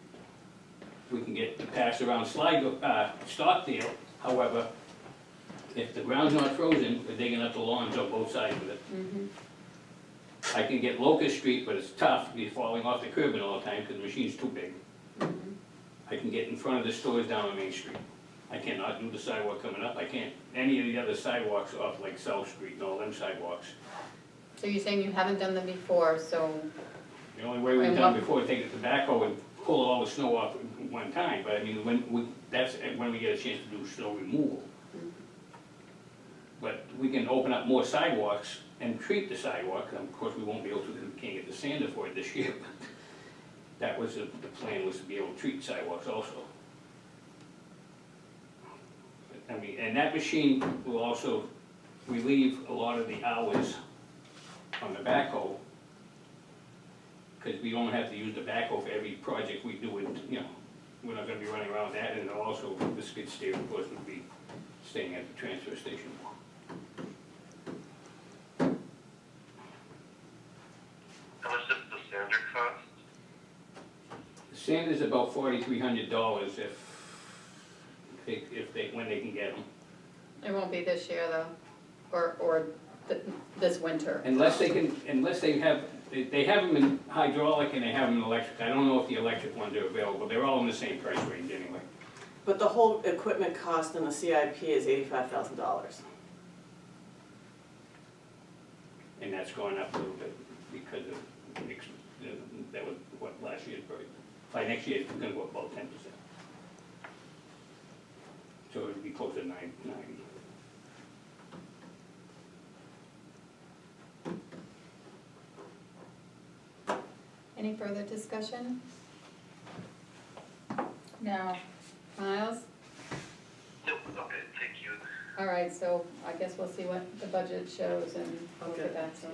We can get to pass around Stockdale, however, if the ground's not frozen, we're digging up the lawns on both sides of it. Mhm. I can get Locust Street, but it's tough, he's falling off the curb all the time because the machine's too big. Mhm. I can get in front of the stores down on Main Street. I cannot do the sidewalk coming up, I can't, any of the other sidewalks off like South Street and all them sidewalks. So you're saying you haven't done them before, so, The only way we've And done what- before is take the tobacco and pull all the snow off at one time, but I mean, that's when we get a chance to do snow removal. But we can open up more sidewalks and treat the sidewalk, of course, we won't be able to, because we can't get the sander for it this year, but that was, the plan was to be able to treat sidewalks also. I mean, and that machine will also relieve a lot of the hours on the backhoe, because we don't have to use the backhoe for every project we do, and, you know, we're not gonna be running around that, and also the skid steer, of course, would be staying at the transfer station. How much does the sander cost? The sander's about $4,300 when they can get them. it won't be this year though, or this winter. Unless they have, they have them in hydraulic and they have them in electric. I don't know if the electric ones are available, they're all in the same price range anyway. But the whole equipment cost in the CIP is $85,000. And that's gone up a little bit because of, that was what last year's price. By next year, it's gonna go up about 10%. So it'd be closer to 990. Any further discussion? No, Miles? Nope, okay, thank you. All right, so I guess we'll see what the budget shows and we'll get back to them.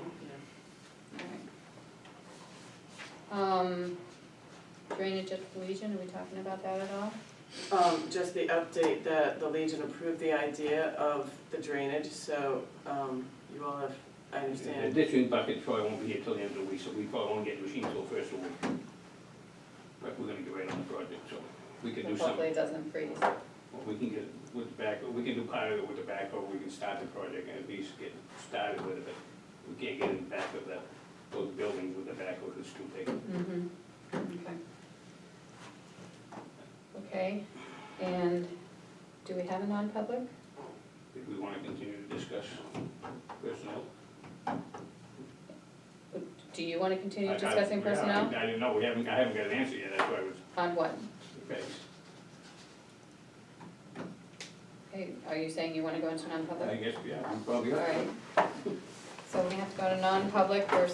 All right. Drainage at the Legion, are we talking about that at all? Just the update that the Legion approved the idea of the drainage, so, you all have, I The understand. ditching bucket probably won't be here till the end of the week, so we probably won't get the machine till first of the week. But we're gonna get right on the project, so we can do Hopefully something. it doesn't freeze. Well, we can get with the backhoe, we can do part of it with the backhoe, we can start the project and at least get started with it, but we can't get in the back of those buildings with the backhoe, 'cause it's too big. Mm-hmm, okay. Okay, and do we have a non-public? If we wanna continue to discuss personnel. Do you wanna continue I- discussing yeah, personnel? I didn't know, I haven't got an answer yet, that's why I was On what? vexed. Hey, are you saying you wanna go into non-public? I guess, yeah, I'm probably All right. right. So we have to go to non-public for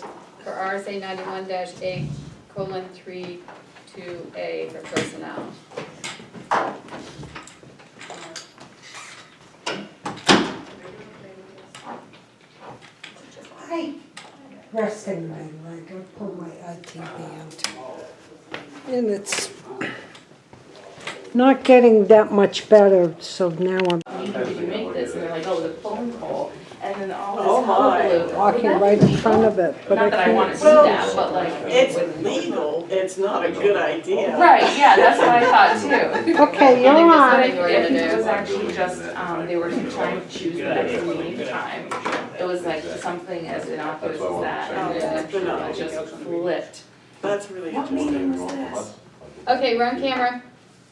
RSA 91-8:32A for personnel. I resting my leg, I pulled my ITB out. And it's not getting that much better, so now I'm did you make this? And they're like, oh, the phone call. And and then all Oh, this my. hullabaloo. Walking Would that right be in front legal? of it, but I Not that I wanna can't. do Well, that, but like. It's legal, it's not a good idea. Right, yeah, that's what I thought too. Okay, you're And then just on. something we're If gonna it do. was actually just, they were trying to choose the next meeting time, it was like something as innocuous as that, and it actually just flipped. That's really What meeting interesting. was this? Okay, we're on camera.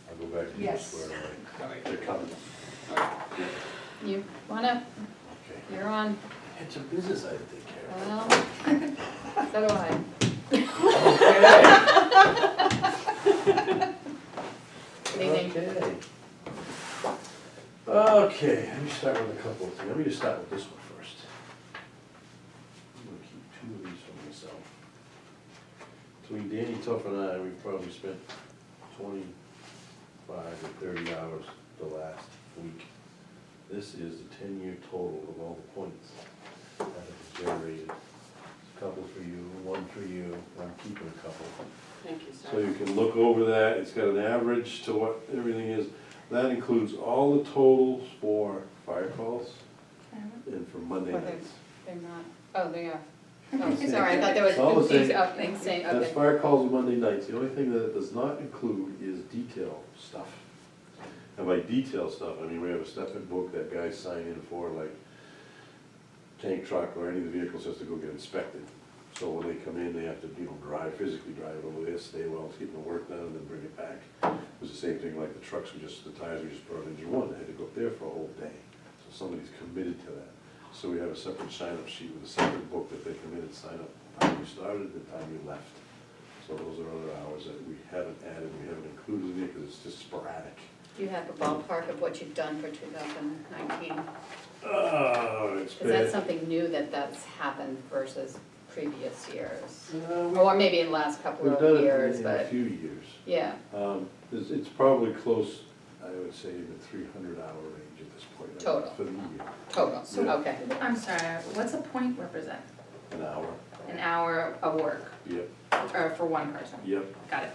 I'll go back to the Yes. square away. All right. They're coming. You wanna, Okay. you're on. It's a business I have to take care of. Well, so do I. Good evening. Okay. Okay, let me start with a couple of things. Let me just start with this one first. I'm gonna keep two of these for myself. Between Danny Tough and I, we've probably spent 25 or 30 hours the last week. This is the 10-year total of all the points that have been generated. A couple for you, one for you, I'm keeping a couple. Thank you, So sir. you can look over that, it's got an average to what everything is. That includes all the totals for fire calls and for Monday Well, they're- nights. They're not, oh, they are. Oh, sorry, I thought there was All the confused same. up things saying, That's okay. fire calls and Monday nights. The only thing that it does not include is detail stuff. And by detail stuff, I mean, we have a step-in book that guys sign in for, like tank truck or any of the vehicles has to go get inspected. So when they come in, they have to, physically drive over there, stay while it's getting the work done, and then bring it back. It was the same thing like the trucks, the tires we just put on engine one, they had to go up there for a whole day. So somebody's committed to that. So we have a separate sign-up sheet with a separate book that they come in and sign up the time you started, the time you left. So those are other hours that we haven't added, we haven't included in it because it's just sporadic. You have a ballpark of what you've done for 2019? It's Because that's bad. something new that's happened versus previous years. We- Or maybe in the last couple We've of done it years, in a but, few years. yeah, It's probably close, I would say, in the 300-hour range at this point. Total. For the year, total, So- okay. I'm sorry, what's a point represent? an hour, An hour of work, yep, or for one person? yep. Got it,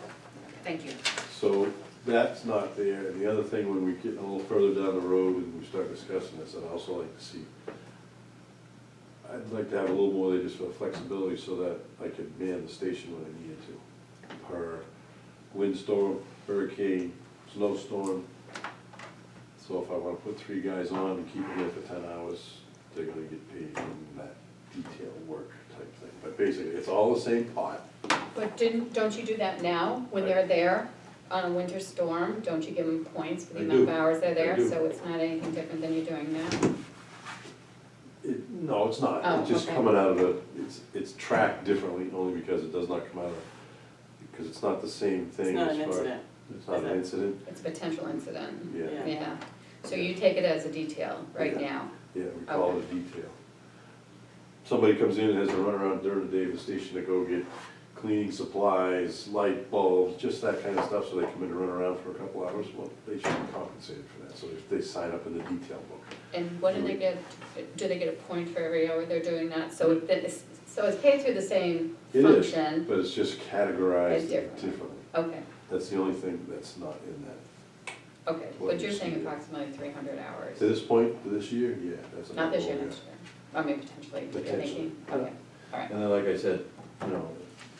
thank you. So that's not there. And the other thing, when we get a little further down the road and we start discussing this, I'd also like to see, I'd like to have a little more than just for flexibility so that I could man the station when I needed to. Per windstorm, hurricane, snowstorm. So if I wanna put 3 guys on and keep them there for 10 hours, they're gonna get paid from that detail work type thing. But basically, it's all the same pot. But don't you do that now, when they're there on a winter storm? Don't you give them points for the I amount of do. hours they're there? I do. So it's not anything different than you're doing now? No, it's not. Oh, It's just okay. coming out of the, it's tracked differently only because it does not come out of, because it's not the same It's thing not as an far. incident. It's not Is an it? incident, It's a potential incident, yeah, Yeah. yeah. So you take it as a detail right Yeah. now? yeah, we call it a detail. Somebody comes in and has to run around during the day to the station to go get cleaning supplies, light bulbs, just that kind of stuff, so they come in and run around for a couple hours, well, they should be compensated for that, so if they sign up in the detail book. And what do they get, do they get a point for every hour they're doing that? So it's paid through the same It is. function? But it's just categorized It's different. differently. Okay, That's the only thing that's not in that. okay, What but you're you saying see. approximately 300 hours? To this point, to this year, yeah, that's a Not this year, number, next year? I mean, potentially, you're Potentially, thinking, yeah. okay, all right. And then, like I said,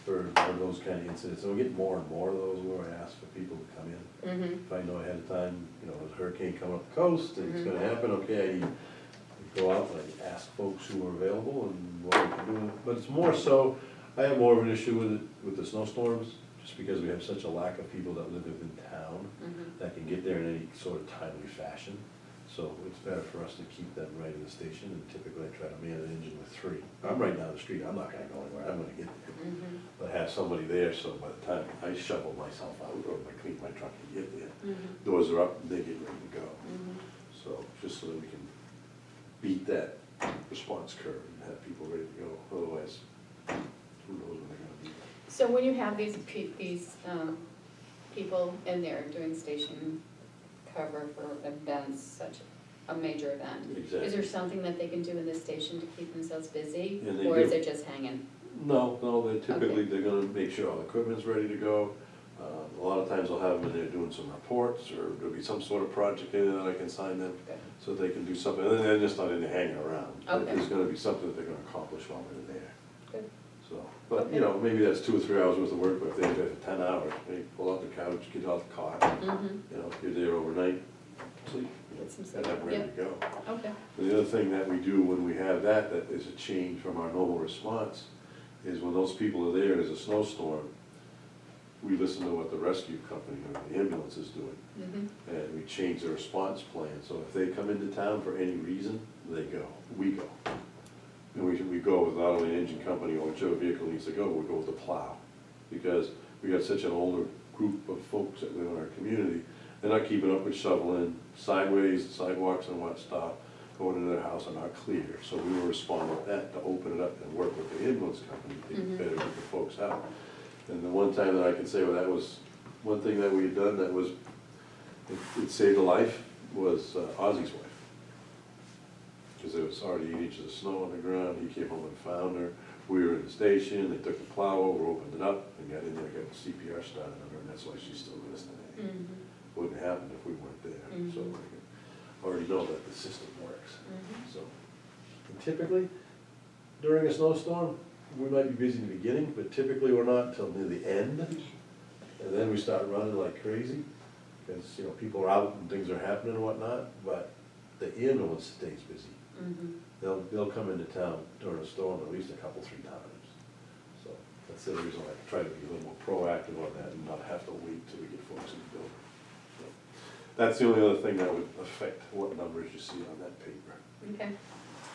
for those kind of incidents, and we get more and more of those where I ask for people to come in. Mm-hmm, If I know ahead of time, there's a hurricane coming up the coast, and it's Mhm. gonna happen, okay, I need to go out and I ask folks who are available and what we can do. But it's more so, I have more of an issue with it, with the snowstorms, just because we have such a lack of people that live within town mm-hmm. that can get there in any sort of timely fashion. So it's better for us to keep them right in the station, and typically I try to man an engine with 3. I'm right down the street, I'm not gonna go anywhere, I'm gonna get there. Mm-hmm. But have somebody there, so by the time I shovel myself out, or I clean my truck and get there, Mm-hmm. doors are up, they get ready to go. Mm-hmm. So, just so that we can beat that response curve and have people ready to go, otherwise, who knows when they're gonna be. So when you have these people in there doing station cover for events, such a major event, is there Exactly. something that they can do in the station to keep themselves busy? And they Or is do. it just hanging? No, they're typically, they're gonna make sure all the equipment's ready to go. A lot of times I'll have them in there doing some reports, or there'll be some sort of project in there that I can sign them, so they can do something, and they're just not in there hanging around. Okay. There's gonna be something that they're gonna accomplish while they're there. Good. So, but, you know, maybe that's 2 or 3 hours worth of work, but if they're there for 10 hours, they pull out the couch, get out the car, Mm-hmm, you know, you're there overnight, sleep, get some and sleep, I'm ready yeah, to go. okay. The other thing that we do when we have that is a change from our normal response, is when those people are there, there's a snowstorm, we listen to what the rescue company or the ambulance is doing, Mm-hmm, and we change the response plan. So if they come into town for any reason, they go, we go. And we go with not only an engine company or whichever vehicle needs to go, we go with the plow. Because we got such an older group of folks that live in our community, they're not keeping up with shoveling, sidewalks and what stuff, going into their house are not clear. So we will respond with that to open it up and work with the ambulance company to Mhm. better get the folks out. And the one time that I can say, well, that was, one thing that we had done that was, it saved a life, was Ozzy's wife. Because there was already 8 inches of snow on the ground, he came home and found her, we were in the station, they took the plow over, opened it up, and got in there, got the CPR started on her, and that's why she's still with us today. mm-hmm, Wouldn't happen if we weren't there, so Mhm. I already know that the system works, mm-hmm. so. And typically, during a snowstorm, we might be busy in the beginning, but typically we're not until near the end. And then we start running like crazy, because, you know, people are out and things are happening and whatnot, but the ambulance stays busy. Mm-hmm. They'll come into town during a storm at least a couple, 3 times. So that's the reason I try to be a little more proactive on that and not have to wait till we get folks in the building. So that's the only other thing that would affect what numbers you see on that paper, Okay,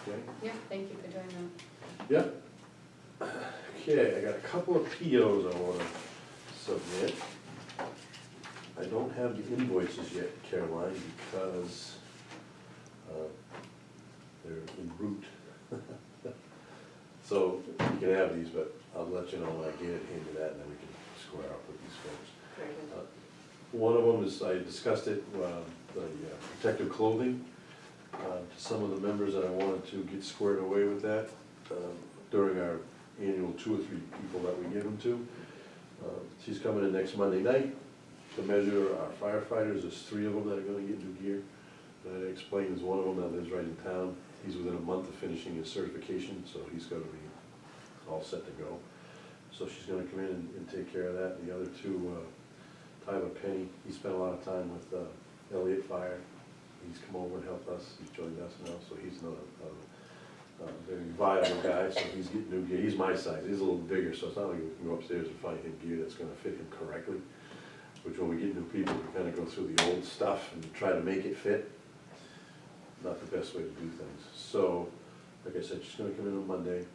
okay? yeah, thank you for doing that. Yep. Okay, I got a couple of POs I wanna submit. I don't have the invoices yet, Caroline, because they're en route. So you can have these, but I'll let you know when I get it into that, and then we can square up with these folks. Very good. One of them is, I discussed it, the protective clothing, to some of the members that I wanted to get squared away with that during our annual 2 or 3 people that we give them to. She's coming in next Monday night to measure our firefighters. There's 3 of them that are gonna get new gear. And I explained, there's one of them that lives right in town. He's within a month of finishing his certification, so he's gonna be all set to go. So she's gonna come in and take care of that. The other 2, Tyler Penny, he spent a lot of time with Elliott Fire. He's come over and helped us, he's joined us now, so he's not a very viable guy, so he's getting new gear. He's my size, he's a little bigger, so it's not like we can go upstairs and find him gear that's gonna fit him correctly. Which when we get new people, we kinda go through the old stuff and try to make it fit. Not the best way to do things. So, like I said, she's gonna come in on Monday.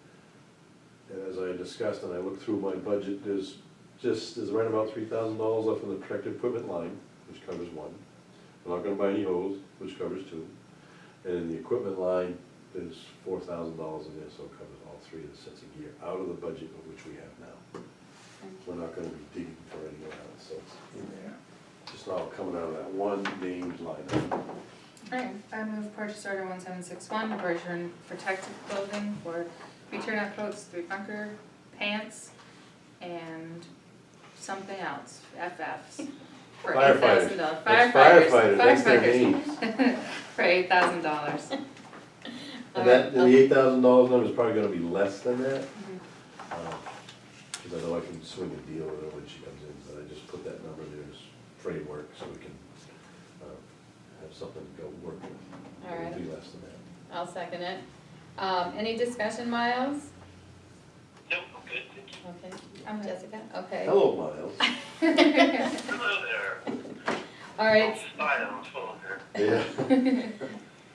And as I discussed, and I looked through my budget, there's right about $3,000 left in the protective equipment line, which covers 1. We're not gonna buy any hose, which covers 2. And in the equipment line, there's $4,000 in there, so it covers all 3 of the sets of gear, out of the budget of which we have now. We're not gonna be digging for anywhere else, so it's in there. Just all coming out of that one named line item. Alright, I move purchase order 1761, version protective clothing for 3 turnout coats, 3 bunker pants, and something else, FFs. For Firefighters. $8,000. That's firefighters, that's their Firefighters. names. For $8,000. And that, the $8,000 number is probably gonna be less than that. Mhm. Because I know I can swing a deal with her when she comes in, but I just put that number there as framework so we can have something to go work with. All right. It'll be less than that. I'll second it. Any discussion, Miles? Nope, I'm good, thank you. Okay, Jessica, okay. Hello, Miles. Hello there. All right, Spy on the phone here. Yeah.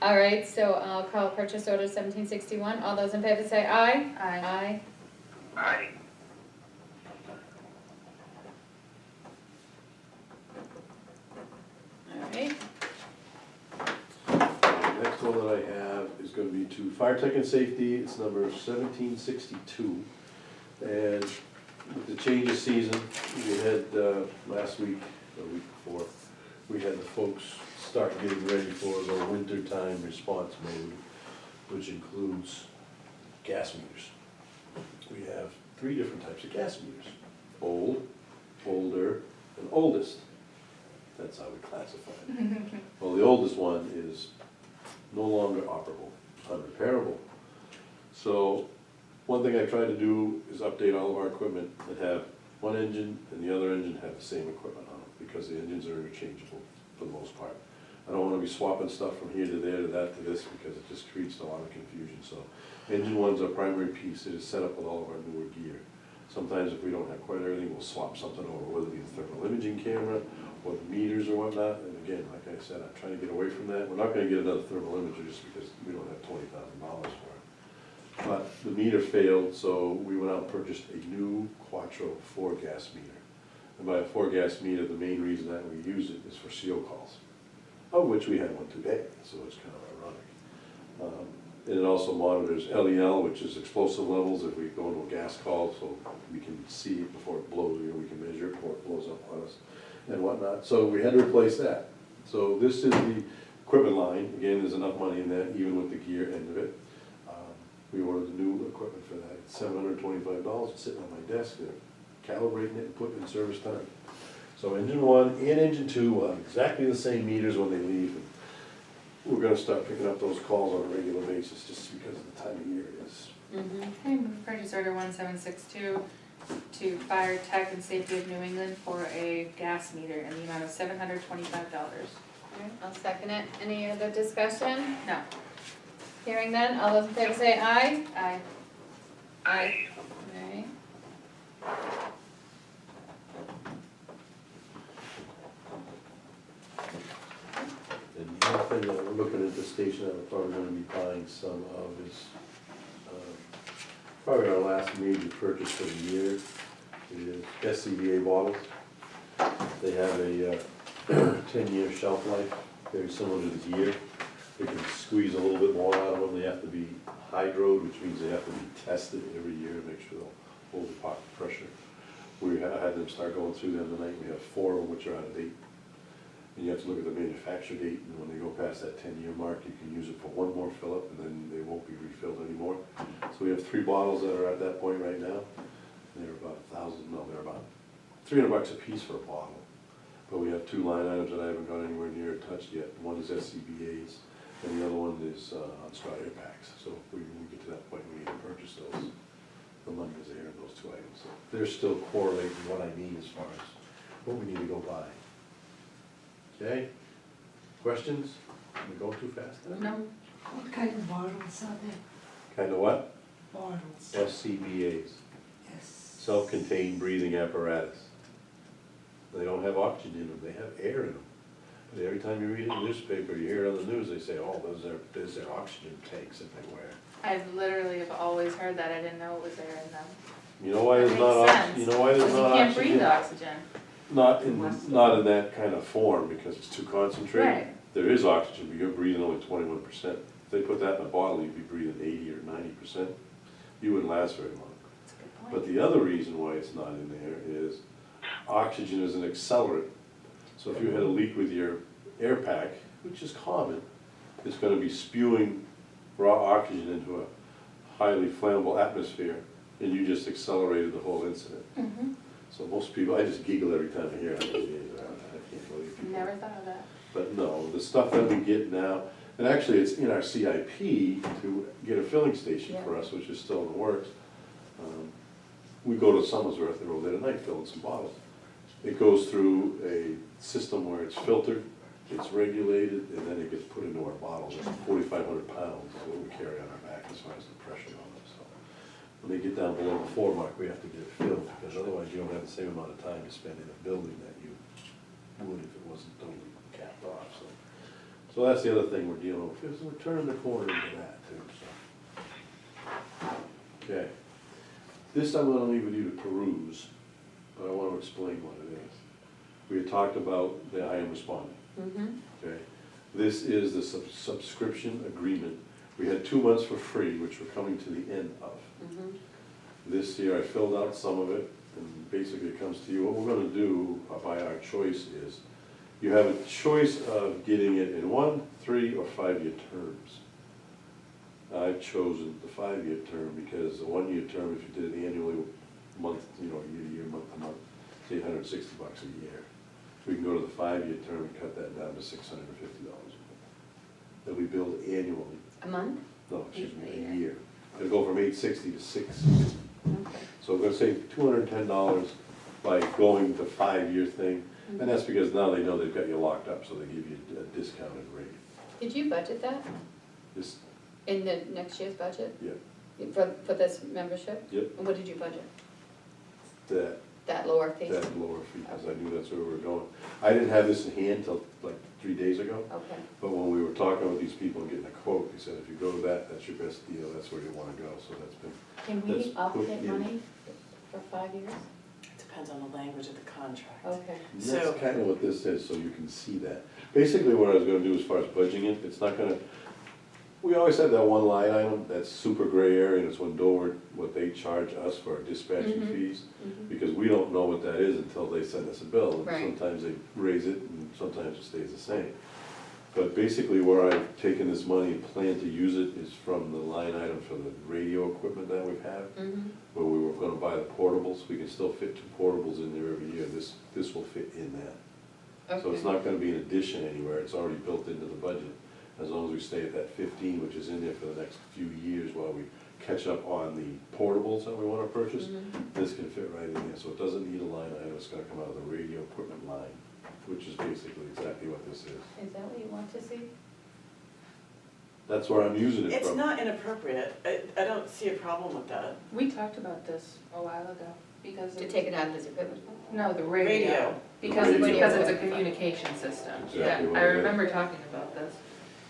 all right, so I'll call purchase order 1761. All those in favor say aye. Aye. Aye. All right, Next one that I have is gonna be to Fire Tech and Safety, it's number 1762. And with the change of season, we had, last week, or week before, we had the folks start getting ready for the wintertime response mode, which includes gas meters. We have 3 different types of gas meters: old, older, oldest. That's how we classify it. Well, the oldest one is no longer operable, unrepairable. So, one thing I try to do is update all of our equipment and have one engine and the other engine have the same equipment on them, because the engines are interchangeable for the most part. I don't wanna be swapping stuff from here to there to that to this, because it just creates a lot of confusion, so. Engine one's our primary piece, it is set up with all of our newer gear. Sometimes if we don't have quite everything, we'll swap something over, whether it be the thermal imaging camera or the meters or whatnot, and again, like I said, I'm trying to get away from that. We're not gonna get another thermal imager just because we don't have $20,000 for it. But the meter failed, so we went out and purchased a new Quattro 4-gas meter. And by a 4-gas meter, the main reason that we use it is for CO calls, of which we had one today, so it's kind of ironic. And it also monitors LEL, which is explosive levels, if we go into a gas call, so we can see it before it blows, we can measure it before it blows up on us and whatnot. So we had to replace that. So this is the equipment line. Again, there's enough money in that, even with the gear end of it. We ordered the new equipment for that. It's $725. It's sitting on my desk. They're calibrating it and putting it in service time. So engine one and engine two will have exactly the same meters when they leave. And we're gonna start picking up those calls on a regular basis just because of the time of year it is. Okay, move purchase order 1762 to Fire Tech and Safety of New England for a gas meter in the amount of $725. Alright, I'll second it. Any other discussion? No. Hearing none, all those in favor say aye. Aye. Aye. Alright. And the other thing that we're looking at the station that we're probably gonna be buying some of is, probably our last major purchase for the year is SCBA bottles. They have a 10-year shelf life, very similar to the gear. They can squeeze a little bit more out of them. They have to be hydroed, which means they have to be tested every year to make sure they'll hold the pocket pressure. We had them start going through them tonight. We have 4 of them which are out of date. And you have to look at the manufacture date, and when they go past that 10-year mark, you can use it for one more fill-up, and then they won't be refilled anymore. So we have 3 bottles that are at that point right now. And they're about they're about $300 a piece for a bottle. But we have 2 line items that I haven't gone anywhere near or touched yet. One is SCBA's, and the other one is OnStar Air Packs. So when we get to that point, we need to purchase those. The money is there in those 2 items. So they're still correlating what I need as far as what we need to go buy. Okay, questions? Am I going too fast? No. What kind of bottles are they? Kind of what? Bottles, SCBA's, yes. self-contained breathing apparatus. They don't have oxygen in them, they have air in them. But every time you read it in the newspaper, you hear it on the news, they say, oh, there's their oxygen tanks that they wear. I've literally have always heard that. I didn't know it was there in them. You know why there's That not makes oxygen? sense. You know why there's Because not you can't breathe oxygen? oxygen. Not in that kind of form, because it's too concentrated. Right. There is oxygen, but you're breathing only 21%. If they put that in a bottle, you'd be breathing 80 or 90%. You wouldn't last very long. That's a good point. But the other reason why it's not in there is oxygen is an accelerant. So if you had a leak with your air pack, which is common, it's gonna be spewing raw oxygen into a highly flammable atmosphere, and you just accelerated the whole incident. Mm-hmm. So most people, I just giggle every time I hear it. I can't believe people. Never thought of that. But no, the stuff that we get now, and actually it's in our CIP to get a filling station for us, which is still in the works. We go to Summersworth, they're over there tonight filling some bottles. It goes through a system where it's filtered, it's regulated, and then it gets put into our bottles. 4,500 pounds is what we carry on our back as far as the pressure on them. So when they get down below the 4 mark, we have to get it filled, because otherwise you don't have the same amount of time to spend in a building that you would if it wasn't totally capped off. So that's the other thing we're dealing with, is we're turning the corner into that too, so. Okay. This I'm gonna leave with you to peruse, but I wanna explain what it is. We had talked about the I Am Responding. Okay. This is the subscription agreement. We had 2 months for free, which we're coming to the end of. This year I filled out some of it, and basically it comes to you. What we're gonna do by our choice is, you have a choice of getting it in 1, 3, or 5-year terms. I've chosen the 5-year term because the 1-year term, if you did it annually, month, year to year, month to month, it's $860 a year. we can go to the 5-year term and cut that down to $650 that we build annually. A month? No, excuse me, A year. a year. It'll go from $860 to $660. Okay. So we're gonna save $210 by going the 5-year thing, and that's because now they know they've got you locked up, so they give you a discounted rate. Did you budget that This, in the next year's budget? yeah, For this membership? Yep. And what did you budget? that Lower fee? lower fee, because I knew that's where we were going. I didn't have this in hand till like 3 days ago, Okay. but when we were talking with these people and getting a quote, they said, if you go to that, that's your best deal, that's where you wanna go, so that's been, Can That's we put allocate in. money for 5 years? It depends on the language of the contract. Okay. and So- that's kinda what this is, so you can see that. Basically, what I was gonna do as far as budgeting it, it's not gonna, we always have that one line item, that's super gray area, and it's when Dover, what they charge us for our dispatching Mhm. fees, Mhm. because we don't know what that is until they send us a bill, and Right. sometimes they raise it, and sometimes it stays the same. But basically, where I've taken this money and plan to use it is from the line item for the radio equipment that we have, Mhm. where we were gonna buy the portables, we can still fit 2 portables in there every year, this will fit in that. So it's Okay. not gonna be an addition anywhere, it's already built into the budget, as long as we stay at that 15, which is in there for the next few years while we catch up on the portables that we wanna purchase. Mhm. This can fit right in there, so it doesn't need a line item, it's gonna come out of the radio equipment line, which is basically exactly what this is. Is that what you want to see? That's where I'm using it It's from. not inappropriate, I don't see a problem with that. We talked about this a while ago, because. To take it out of this equipment? No, the Radio. radio, because, Radio. because it's a communication system. Exactly Yeah, what I it is. remember talking about this.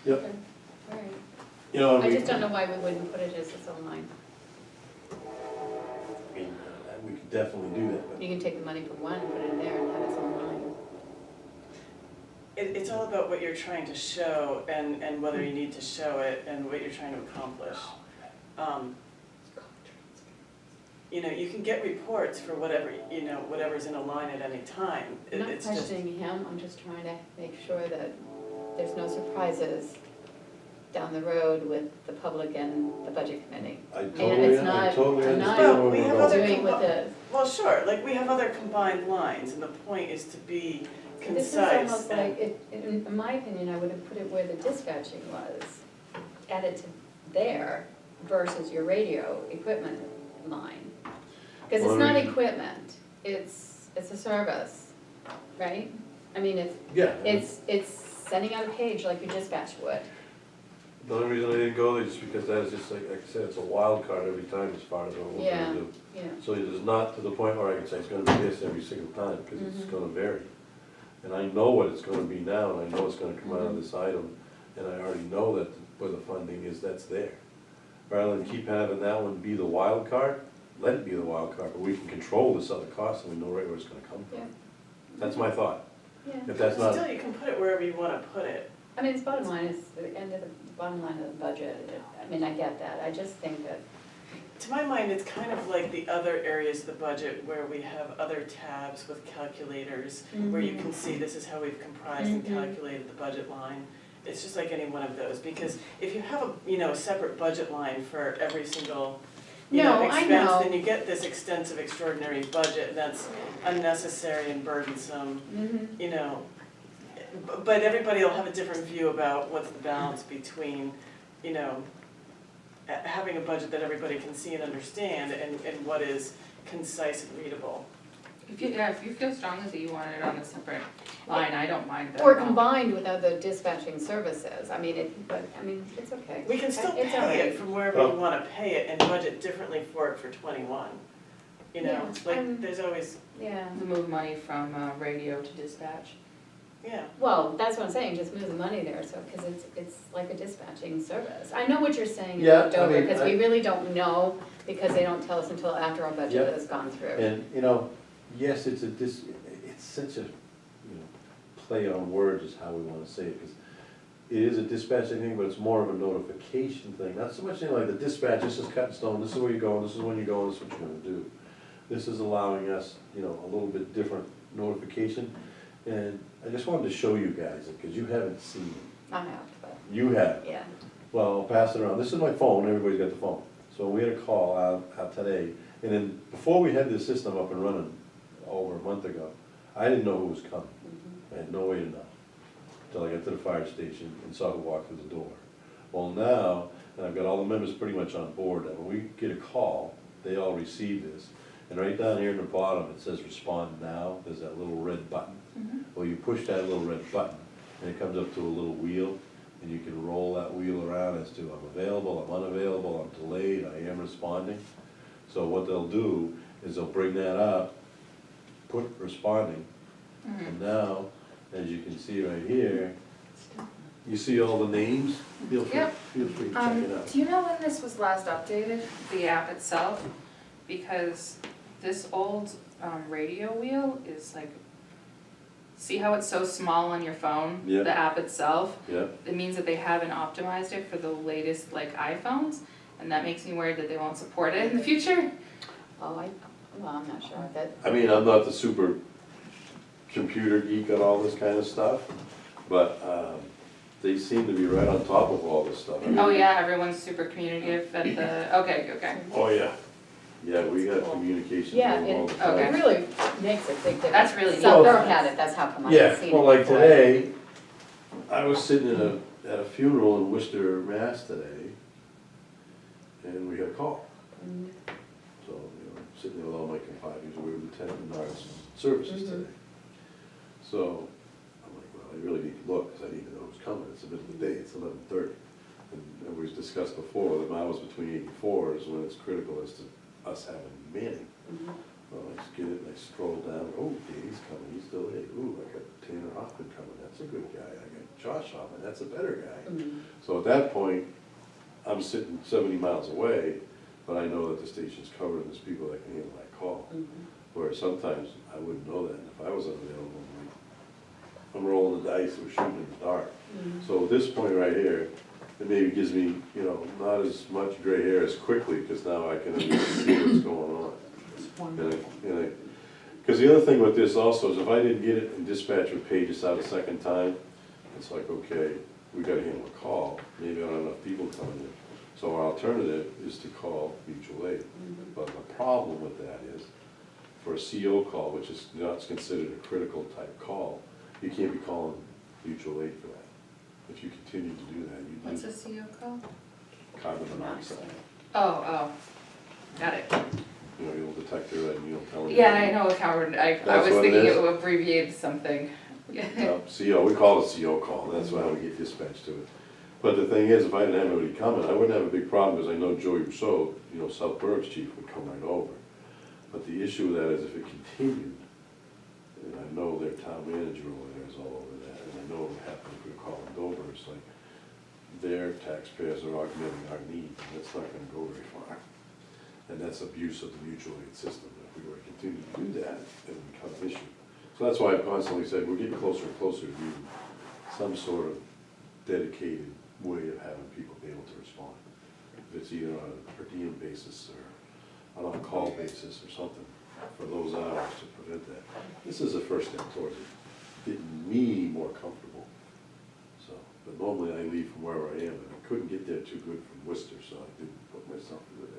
Yep, Okay. All right. you know, I just don't know why we wouldn't put it as its own line. we could definitely do that, but You can take the money from one and put it in there and have its own line. It's all about what you're trying to show and whether you need to show it and what you're trying to accomplish. You know, you can get reports for whatever, you know, whatever's in a line at any time. I'm not It's just, questioning him, I'm just trying to make sure that there's no surprises down the road with the public and the budget committee. I it's totally, I not- totally I'm not- understand where Well, we we're have going. other Doing with this. well, sure, like we have other combined lines and the point is to be This is concise. almost like, in my opinion, I would have put it where the dispatching was, added to there versus your radio equipment line. Because it's Well, not we- equipment, it's a service, right? I mean, Yeah. it's sending out a page like your dispatch would. The only reason I didn't go there is because that is just like I said, it's a wild card every time as far as what we're Yeah. gonna do. Yeah. So it is not to the point where I can say it's gonna be this every single time, because it's Mhm. gonna vary. And I know what it's gonna be now, and I know it's gonna come out of Mhm. this item, and I already know that where the funding is, that's there. Rather than keep having that one be the wild card, let it be the wild card, but we can control this other cost and we know right where it's gonna come Yeah. from. That's my thought. Yeah. If that's not, Still, you can put it wherever you wanna put it. I mean, it's bottom line, it's the end of the bottom line of the budget. I mean, I get that. I just think that, To my mind, it's kind of like the other areas of the budget where we have other tabs with calculators, where you can see this is how we've comprised and Mhm. calculated the budget line. It's just like any one of those, because if you have a, you know, a separate budget line for every single, you know, No, I expense, know. then you get this extensive extraordinary budget that's unnecessary and burdensome, you know. But everybody will have a different view about what's the balance between, you know, having a budget that everybody can see and understand and what is concise and readable. If you feel strongly that you want it on a separate line, I don't mind that. or at all. combined with other dispatching services. I mean, it's okay. We can still It's all pay right. it from wherever we wanna pay it and budget differently for it for 21. You know, Yeah, like, there's always, Yeah. To move money from radio to dispatch. yeah. Well, that's what I'm saying, just move the money there, so, because it's like a dispatching service. I know what you're saying Yeah, about I Dover, mean, because we really don't know, because they don't tell us until after our budget Yep. has gone through. and, you know, yes, it's such a, you know, play on words is how we wanna say it, because it is a dispatching thing, but it's more of a notification thing, not so much, you know, like the dispatch, this is cut in stone, this is where you're going, this is when you're going, this is what you're gonna do. This is allowing us, you know, a little bit different notification, and I just wanted to show you guys it, because you haven't seen it. I have, but, You have. yeah. Well, I'll pass it around. This is my phone, everybody's got the phone. So we had a call out today, and then before we had this system up and running over a month ago, I didn't know who was coming. I had no way to know, until I got to the fire station and saw who walked through the door. Well, now, and I've got all the members pretty much on board, that when we get a call, they all receive this. And right down here in the bottom, it says respond now, there's that little red button. Well, you push that little red button, and it comes up to a little wheel, and you can roll that wheel around as to I'm available, I'm unavailable, I'm delayed, I am responding. So what they'll do is they'll bring that up, put responding, and now, as you can see right here, you see all the names? Feel free, Yep. feel free to check it out. Do you know when this was last updated, the app itself? Because this old radio wheel is like, see how it's so small on your phone? Yeah. The app itself? Yeah, It means that they haven't optimized it for the latest like iPhones, and that makes me worried that they won't support it in the future. Oh, I'm not sure that, I mean, I'm not the super computer geek on all this kind of stuff, but, they seem to be right on top of all this stuff. I mean- Oh yeah, everyone's super communicative at the, okay. Oh, yeah. Yeah, we got communication yeah, going all the it time. Okay. really makes a big difference. That's really neat. Southborough had it, that's how come I Yeah, haven't seen it well, like before. today, I was sitting at a funeral in Worcester, Mass today, and we got a call. So, sitting there with all my compadres, we were attending Menard's services today. So, I'm like, well, I really need to look, because I need to know who's coming, it's the middle of the day, it's 11:30. And we discussed before, the miles between 84 is when it's critical as to us having manning. Well, I just get it, and I scroll down, oh, Danny's coming, he's delayed, ooh, I got Tanner Hoffman coming, that's a good guy, I got Josh Hoffman, that's a better guy. So at that point, I'm sitting 70 miles away, but I know that the station's covered and there's people that can handle that call. Where sometimes I wouldn't know that, and if I was unavailable, I'm rolling the dice, we're shooting in the dark. So at this point right here, it maybe gives me, not as much gray hair as quickly, because now I can see what's going on. Because the other thing with this also is if I didn't get it and dispatch would page us out a second time, it's like, okay, we gotta handle a call, maybe I don't have enough people coming in. So our alternative is to call mutual aid. But the problem with that is, for a CO call, which is not considered a critical type call, you can't be calling mutual aid for that. If you continue to do that, you What's a lose CO called? carbon monoxide. Oh, got it. You'll detect her and you'll tell her. Yeah, I know what Howard, I That's was what it thinking is? it abbreviated something. CO, we call it CO call, that's how we get dispatched to it. But the thing is, if I didn't have anybody coming, I wouldn't have a big problem, because I know Joey Rousseau, South Berwick's chief, would come right over. But the issue with that is if it continued, and I know their town manager over there is all over that, and I know what would happen if we were calling Dover, it's like, their taxpayers are augmenting our needs, and that's not gonna go very far. And that's abuse of the mutual aid system. If we were to continue to do that, it would become an issue. So that's why I've constantly said, we're getting closer and closer to using some sort of dedicated way of having people be able to respond. If it's either on a per diem basis or on a call basis or something, for those hours to prevent that. This is a first step towards it, getting me more comfortable. So, but normally I leave from wherever I am, and I couldn't get there too good from Worcester, so I didn't put myself through it.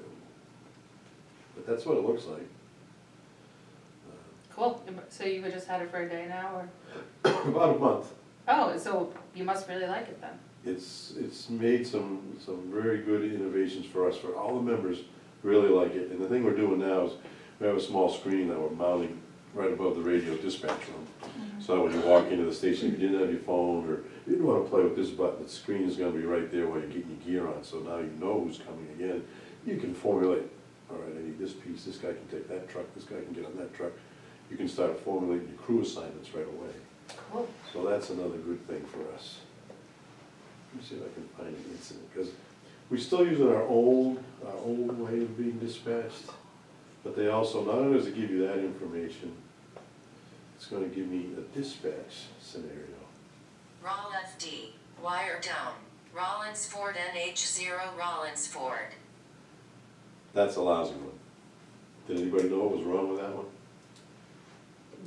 But that's what it looks like. Cool, so you just had it for a day now, or? About a month. Oh, so you must really like it then. It's made some very good innovations for us, for all the members really like it. And the thing we're doing now is, we have a small screen that we're mounting right above the radio dispatch room. So when you walk into the station, if you didn't have your phone, or you didn't wanna play with this button, the screen is gonna be right there while you're getting your gear on, so now you know who's coming again. You can formulate, all right, I need this piece, this guy can take that truck, this guy can get on that truck. You can start formulating your crew assignments right away. Cool. So that's another good thing for us. Let me see if I can find an incident, because we're still using our old way of being dispatched, but they also, not only does it give you that information, it's gonna give me a dispatch scenario. Roll FD, wire down, Rollins Ford NH0 Rollins Ford. That's a lousy one. Did anybody know what was wrong with that one?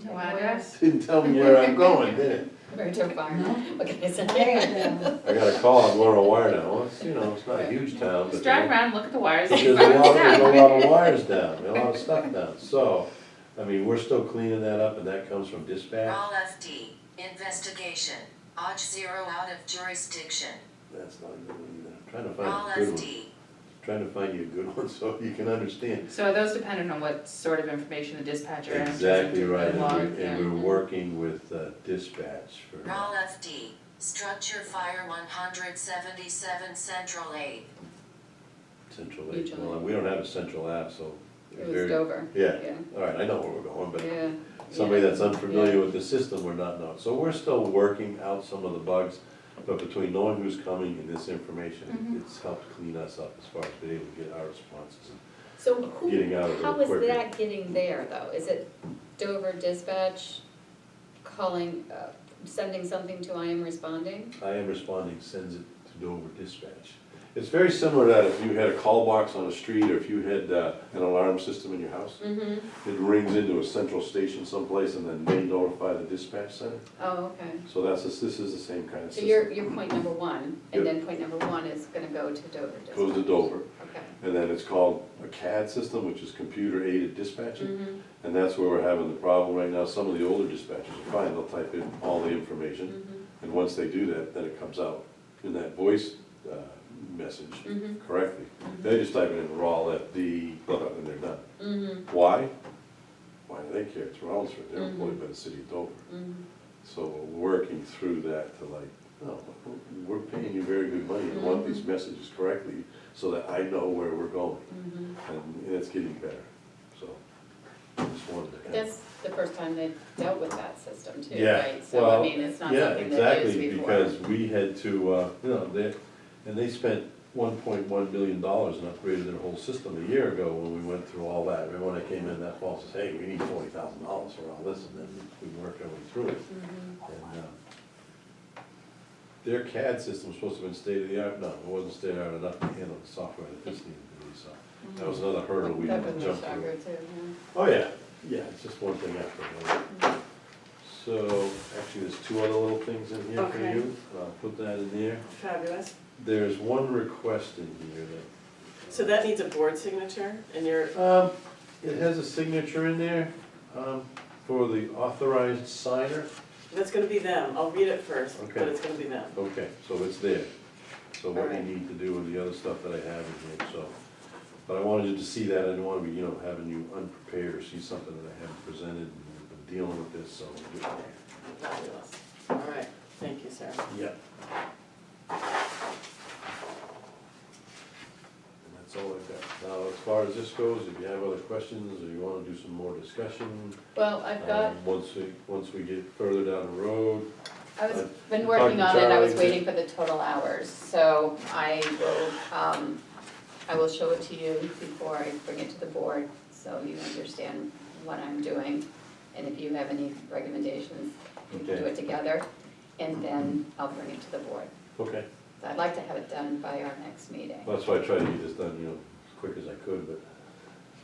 No address? Didn't tell me where I'm going, did it? Very too far. Okay, so. I got a call, I'm going on a wire now. Well, it's not a huge town, but Just drive around, look at the wires. there's a lot of wires down, a lot of stuff down. So, I mean, we're still cleaning that up and that comes from dispatch. Rawl FD, investigation, OJ 0 out of jurisdiction. That's not a good one either. I'm trying to find Rawl a good one. FD, Trying to find you a good one so you can understand. So are those dependent on what sort of information the dispatcher enters Exactly into the right, log? and we're working with dispatch for Rawl FD, structure fire 177 Central 8. Central Aid. Mutual Well, aid. we don't have a central app, so. It was very- Dover. Yeah, Yeah. all right, I know where we're going, but Yeah. somebody Yeah. that's unfamiliar Yeah. with the system, we're not knowing. So we're still working out some of the bugs, but between knowing who's coming and this information, it's helped clean us up as far as being able to get our responses. So Getting out a little how is quicker. that getting there though? Is it Dover dispatch calling, sending something to I am responding? I Am Responding sends it to Dover Dispatch. It's very similar to that if you had a call box on the street or if you had an alarm system in your house. Mm-hmm. It rings into a central station someplace and then they notify the dispatch center. Oh, okay. So this is the same kind of So system. you're point number one, and Yep. then point number one is gonna go to Dover dispatch? Goes to Dover. Okay. And then it's called a CAD system, which is computer aided dispatching. Mm-hmm. And that's where we're having the problem right now. Some of the older dispatchers are fine, they'll type in all the information. Mm-hmm. And once they do that, then it comes out in that voice message Mhm. correctly. They just type it in raw FD, and they're done. Mm-hmm. Why? Why do they care? It's Rollinsford, they're Mhm. employed by the city of Dover. Mm-hmm. So we're working through that to like, no, we're paying you very good money and want these messages correctly so that I know where we're going. Mm-hmm. And it's getting better, so I just wanted to kind of. That's the first time they've dealt with that system too, Yeah, right? So well, I mean, it's not yeah, something they've used exactly, before. because we had to, they spent $1.1 million and upgraded their whole system a year ago when we went through all that. Remember when I came in that fall, says, hey, we need $40,000 for all this, and then we worked our way through it. Mhm. And their CAD system was supposed to have been state of the art, no, it wasn't state of the art enough to handle the software that this needed to be, so that was another hurdle we That had to was jump a through. shocker too, Oh, yeah, it's just one thing after another. So, actually, there's two other little things in here for Okay. you, I'll put that in there. Fabulous. There's one request in here that, So that needs a board signature and you're, it has a signature in there, for the authorized signer. that's gonna be them. I'll read it first, but Okay. it's gonna be them. Okay, so it's there. So what you Alright. need to do with the other stuff that I have in here, so. But I wanted you to see that, I didn't wanna be, having you unprepared or see something that I haven't presented, and we've been dealing with this, so. Fabulous. All right, thank you, Sarah. Yeah. And that's all I've got. Now, as far as this goes, if you have other questions, or you wanna do some more discussion, Well, I've got, once we get further down the road, I've been Talk working to on it, I was Charlie. waiting for the total hours, so I will show it to you before I bring it to the board, so you understand what I'm doing. And if you have any recommendations, we can do Okay. it together, and then I'll bring it to the board. okay. So I'd like to have it done by our next meeting. That's why I tried to get this done, as quick as I could, but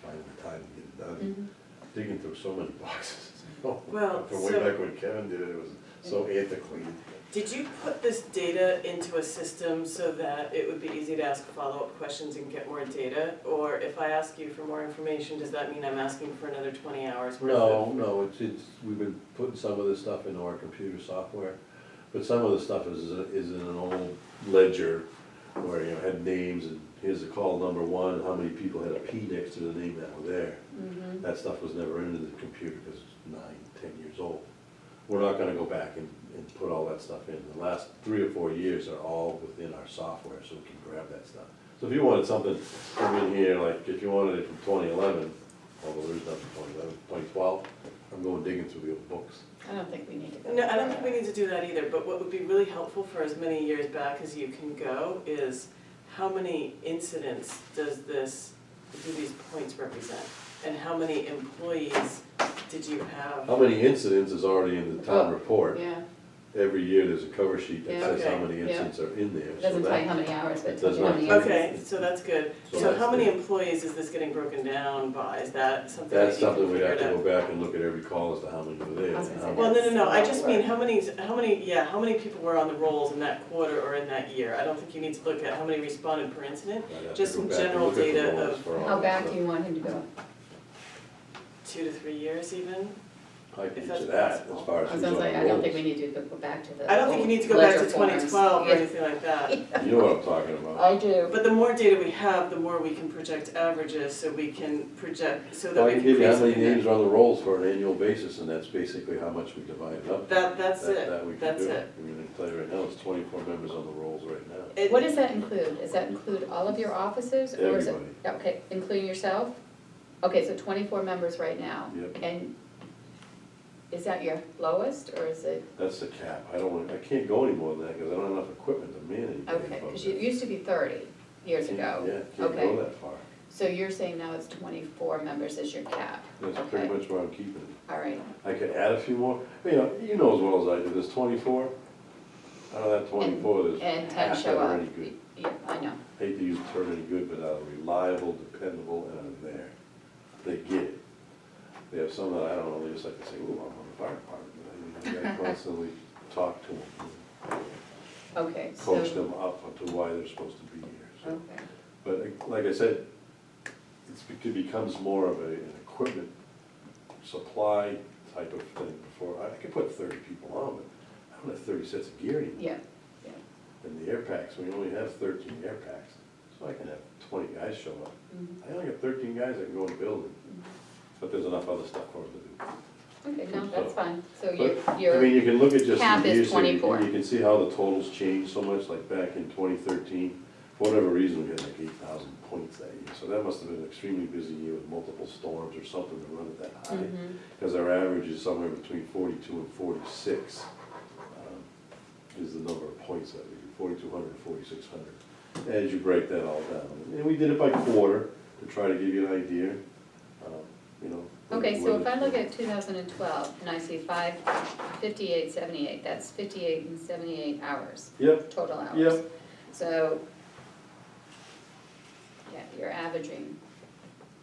finding the time to get it done. Mhm. Digging through so many boxes. Well, From way so- back when Kevin did it, it was so antiquated. Did you put this data into a system so that it would be easy to ask follow-up questions and get more data? Or if I ask you for more information, does that mean I'm asking for another 20 hours worth of? No, we've been putting some of this stuff into our computer software, but some of the stuff is in an old ledger where, had names and here's the call number one, how many people had a P next to the name that were there. Mhm. That stuff was never into the computer because it's 9, 10 years old. We're not gonna go back and put all that stuff in. The last 3 or 4 years are all within our software, so we can grab that stuff. So if you wanted something from in here, like if you wanted it from 2011, although there's nothing from 2011, 2012, I'm going digging through the old books. I don't think we need to go. No, I don't think we need to do that either, but what would be really helpful for as many years back as you can go is how many incidents do these points represent? And how many employees did you have? How many incidents is already in the town Oh, report? Yeah, Every year, there's a cover sheet that Yeah. says how Okay. many Yeah. incidents are in there. it so doesn't tell you that- how many hours, but It it tells does you how not. many hours. Okay, so that's good. So So how that's many the- employees is this getting broken down by? Is that something that That's you can something we'd figure have it to out? go back and look at every call as to how many were there. I was and gonna how say Well, no, I That's just a lot mean of how many people were on the rolls in that quarter or in that year? I don't think you need to look at how many responded per incident, I'd have to just go some back and general look at the data rolls of for all How that back stuff. do you want him to go? 2 to 3 years even. I can If get that's you that, possible. as far as I who's was on the like, I don't think we rolls. need to go back to the. I don't think you need to go back to 2012 or anything like that. You know what I'm talking about. I do. But the more data we have, the more we can project averages, so we can project, so that I we can can give you create how many something names that. are on the rolls for an annual basis, and that's basically how much we divide it up. That's it, That we can that's do. it. I mean, I tell you right now, it's 24 members on the rolls right now. It- What does that include? Does that include all of your offices or is it? Everybody. Okay, including yourself? Okay, so 24 members right now. Yep. And is that your lowest or is it, That's the cap. I can't go any more than that, because I don't have enough equipment to manage. okay, because it used to be 30 years ago. Yeah, can't Okay. go that far. So you're saying now it's 24 members is your cap? That's Okay. pretty much where I'm keeping it. All right. I could add a few more, you know as well as I do, there's 24. Out of that 24, there's And 10 half that show are up. any good. Yeah, I know. Hate to use the term any good, but are reliable, dependable, and are there. They get it. They have some that I don't know, they just like to say, ooh, I'm on the fire department. I gotta constantly talk to them, Okay, so. coach them up to why they're supposed to be here. So. Okay. But like I said, it becomes more of an equipment supply type of thing before, I could put 30 people on, but I don't have 30 sets of gear anymore. Yeah, And the air packs, we only have 13 air packs, so I can have 20 guys show up. Mhm. I only got 13 guys that can go in the building, but there's enough other stuff for them to do. okay, no, that's fine. So But, I your, mean, you can look at just cap the is years, so you 24. you can see how the totals changed so much, like back in 2013. For whatever reason, we had like 8,000 points that year, so that must have been an extremely busy year with multiple storms or something to run it that high. Mhm. Because our average is somewhere between 42 and 46, is the number of points that we do, 4,200 to 4,600. As you break that all down, and we did it by quarter to try to give you an idea, you know. Okay, so if I whether- look at 2012 and I see 5878, that's 58 and 78 hours, Yep, total hours. Yep. So, yeah, you're averaging,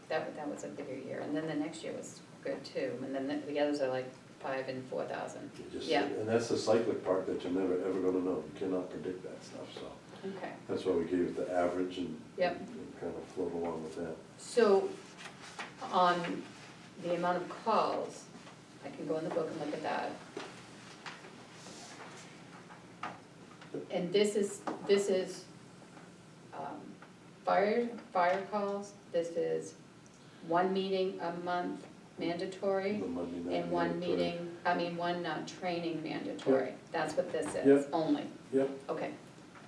that was a bigger year, and then the next year was good too, and then the others are like 5 and 4,000. you just- Yeah. and that's the cyclic part that you're never, ever gonna know, you cannot predict that stuff, so. Okay, That's why we gave it the average and Yep. and kind of float along with that. so on the amount of calls, I can go in the book and look at that. And this is fire calls, this is one meeting a month mandatory, The Monday night and one mandatory. meeting, one training mandatory. That's what this is, Yep. only, Yep, okay.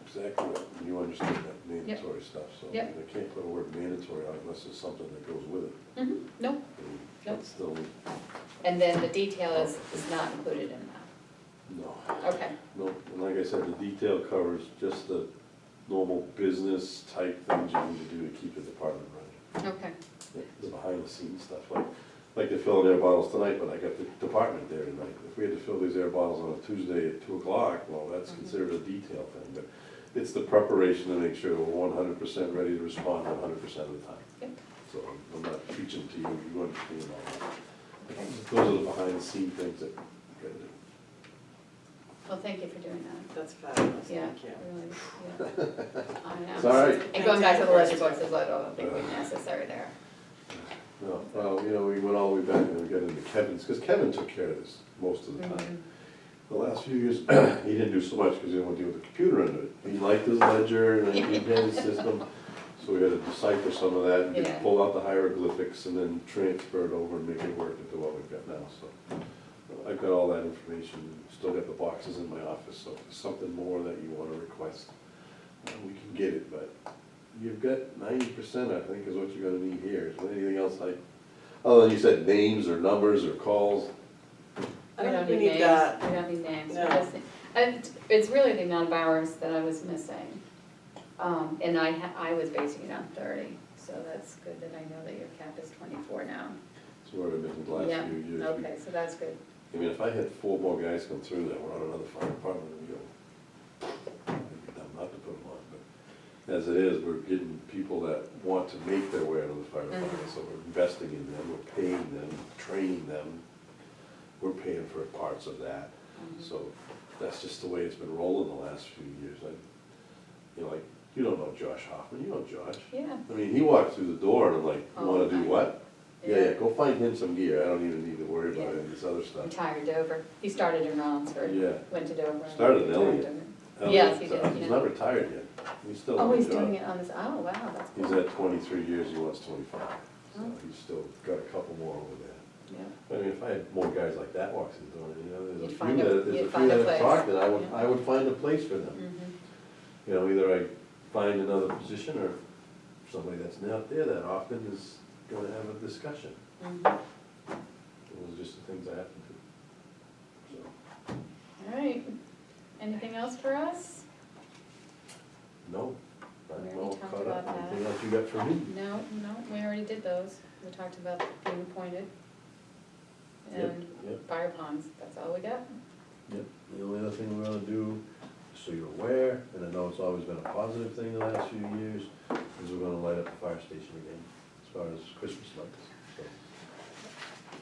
exactly, right. You understand that mandatory stuff, so I Yep. mean, I can't put a word mandatory on unless there's something that goes with it. Mm-hmm, nope, I mean, Nope. It's still, and then the detail is not included in no, that, okay. no, and like I said, the detail covers just the normal business type things you need to do to keep the department running. Okay, The behind the scenes stuff, like to fill in air bottles tonight, but I got the department there tonight. If we had to fill these air bottles on a Tuesday at 2 o'clock, well, that's considered a detail thing, but it's the preparation to make sure we're 100% ready to respond 100% of the time. Yep. So I'm not preaching to you, you understand all that. Those are the behind the scene things that you gotta do. well, thank you for doing that. That's fabulous, Yeah, thank you. really, yeah. I know. It's all right. And going back to the ledger books is like, oh, I think we're necessary there. No, well, we went all the way back and we got into Kevin's, because Kevin took care of this most of the time. Mhm. The last few years, he didn't do so much because he didn't want to deal with the computer under it. He liked his ledger and he had his system, so we had to decipher some of that and Yeah. pull out the hieroglyphics and then transfer it over and make it work into what we've got now, so. I've got all that information, still got the boxes in my office, so if there's something more that you want to request, we can get it, but you've got 90%, I think, is what you're gonna need here. Is there anything else other than you said names or numbers or calls? I We don't don't think we need need names, that. we don't need names. No. And it's really the amount of hours that I was missing. And I was basing it on 30, so that's good that I know that your cap is 24 now. That's where I've been the last Yeah, few years. okay, so that's good. I mean, if I had 4 more guys come through that were on another fire department, I'd be dumb not to put them on, but as it is, we're getting people that want to make their way into the fire department, so we're investing in them, we're paying them, training them, we're paying for parts of that, so that's just the way it's been rolling the last few years. You don't know Josh Hoffman, you know Josh. Yeah, I mean, he walked through the door and I'm like, you All wanna the do time. what? Yeah, go find him some gear, I don't even need to worry about any of this other stuff. Retired Dover. He started in Rollinsford, Yeah, went to Dover. and Started in retired Elliott. Dover. Yes, he did, He's yeah. not retired yet, he's still Oh, in he's the job. doing it on this, oh, wow, that's He's cool. at 23 years, he wants 25, so Oh. he's still got a couple more over there. Yeah. I mean, if I had more guys like that walks in the door, you know, there's You'd a find few a- that, there's you'd a find few a that have place. talked, that Yeah. I would find a place for them. Mhm. You know, either I find another position or somebody that's not there that often is gonna have a discussion. Mhm. Those are just the things I have to do. So, All right, anything else for us? no, We I'm already all talked caught about up. that. Anything else you got for me? No, we already did those. We talked about being appointed. Yep, And yep. fire ponds, that's all we got. Yep, the only other thing we're gonna do, so you're aware, and I know it's always been a positive thing the last few years, is we're gonna light up the fire station again, as far as Christmas lights, so.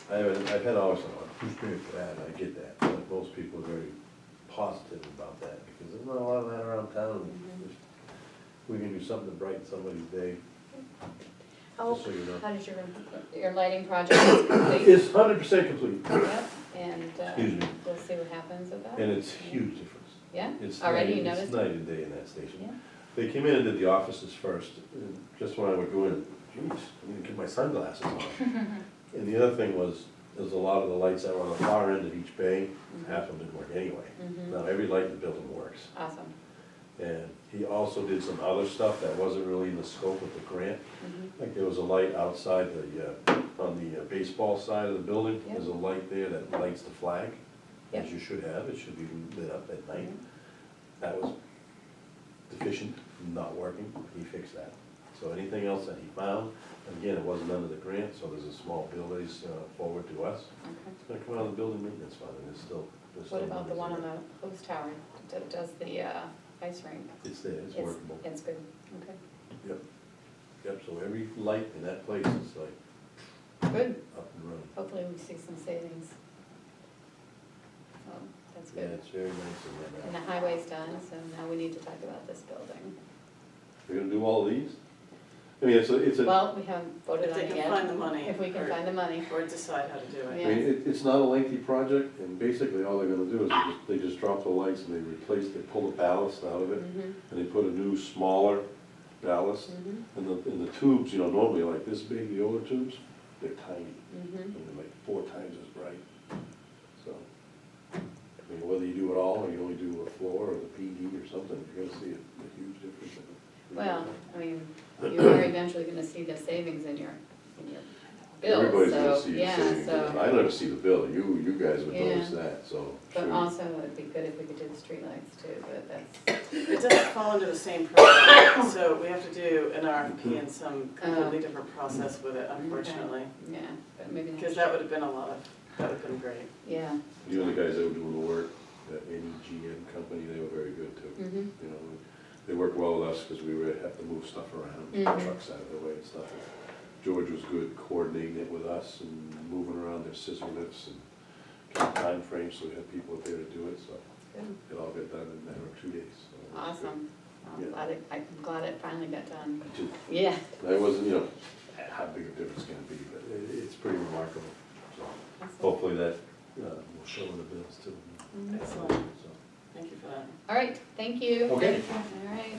I've had always thought, who's paying for that, I get that, but most people are very positive about that, because there's not a lot of that around town. We can do something to brighten somebody's day, Oh, just so you know. how did your lighting project is complete? It's 100% complete, Yep, and Excuse me. we'll see what happens with that. and it's huge difference. Yeah, It's already you night- noticed? It's night and day in that station. Yeah. They came in and did the offices first, and just when I would go in, geez, I need to get my sunglasses on. And the other thing was, there's a lot of the lights that were on the far end of each bay, half of them didn't work anyway. Mhm. Now, every light in the building works. Awesome. And he also did some other stuff that wasn't really in the scope of the grant. Mhm. Like there was a light outside on the baseball side of the building, Yeah. there's a light there that lights the flag, as Yeah. you should have, it should be lit up at night. That was deficient, not working, he fixed that. So anything else that he found, and again, it wasn't under the grant, so there's a small bill that he's forward to us. Okay. It's gonna come out of the building maintenance fund, and it's still. there's What still about the money one in on it. the post tower that does the ice rink? It's there, it's workable. It's good, okay. Yep, so every light in that place is like Good, up and running. hopefully we see some savings. Oh, that's Yeah, good. it's very nice in And there. the highway's done, so now we need to talk about this building. We're gonna do all of these? I mean, it's a, Well, we haven't voted If on they it can yet. find the money. If we can or- find the money. Or decide how to do it. Yeah. I mean, it's not a lengthy project, and basically all they're gonna do is they just drop the lights and they pull the ballast out of it, Mhm, and they put a new, smaller ballast. mhm, And the tubes, you know, normally like this big, the older tubes, they're tiny, mhm. and they're like 4 times as bright. So, I mean, whether you do it all, or you only do a floor or the PD or something, you're gonna see a huge difference in it. Well, I mean, you are eventually gonna see the savings in your bill, Everybody's gonna so, see the yeah, savings. so. I never see the bill, you guys would Yeah. notice that, so. But sure. also, it'd be good if we could do the streetlights too, but that's, It doesn't fall under the same program, so we have to do an RFP and some completely different process with it, unfortunately. yeah, but maybe next Because year. that would have been that would have been great. Yeah. You and the guys that were doing the work, that NEGM company, they were very good too. Mm-hmm, You know, they worked well with us because we would have to move stuff around, keep Mhm. trucks out of the way and stuff. George was good coordinating it with us and moving around their scissor lifts and getting time frames, so we had people there to do it, so good, it all got done in a matter of 2 days. So it was good. awesome. Yeah. I'm glad it finally got done. I just- Yeah. I wasn't, you know, how big a difference can it be, but it's pretty remarkable. So Awesome. hopefully that will show in the bills too. Mhm. Excellent. So, Thank you for that. All right, thank you. Okay. All right.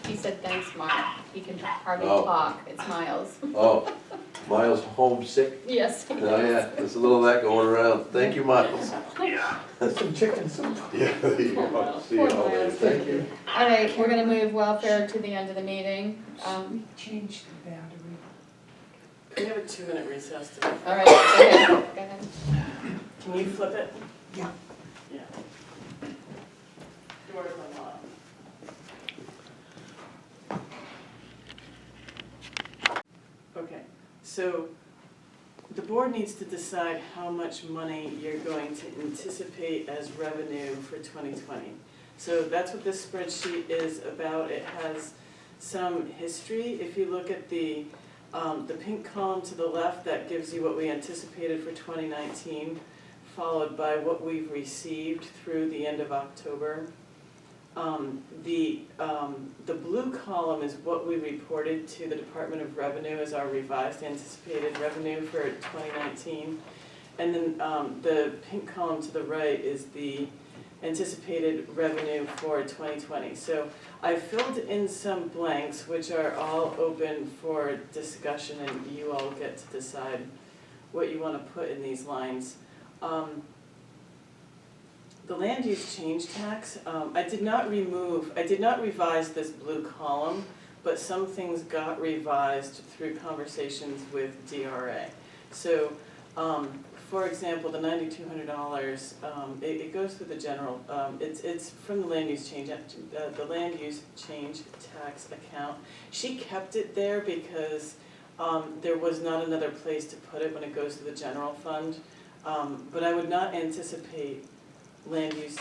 He said, thanks, Mark. He can hardly Oh. talk. It's Miles. Oh, Miles homesick? Yes. Oh, yeah, there's a little of that going around. Thank you, Miles. Yeah. Some chicken soup. Yeah, there you go. See you all later. Thank you. All right, we're gonna move welfare to the end of the meeting. We changed the battery. Can we have a 2-minute recess? To All right, okay, go ahead. Can you flip it? Yeah. Yeah. Doors unlocked. Okay, so the board needs to decide how much money you're going to anticipate as revenue for 2020. So that's what this spreadsheet is about. It has some history. If you look at the pink column to the left, that gives you what we anticipated for 2019, followed by what we've received through the end of October. The blue column is what we reported to the Department of Revenue as our revised anticipated revenue for 2019. And then the pink column to the right is the anticipated revenue for 2020. So I filled in some blanks, which are all open for discussion, and you all get to decide what you want to put in these lines. The land use change tax, I did not revise this blue column, but some things got revised through conversations with DRA. So, for example, the $9,200, it goes through the general, it's from the land use change, the land use change tax account. She kept it there because there was not another place to put it when it goes to the general fund. But I would not anticipate land use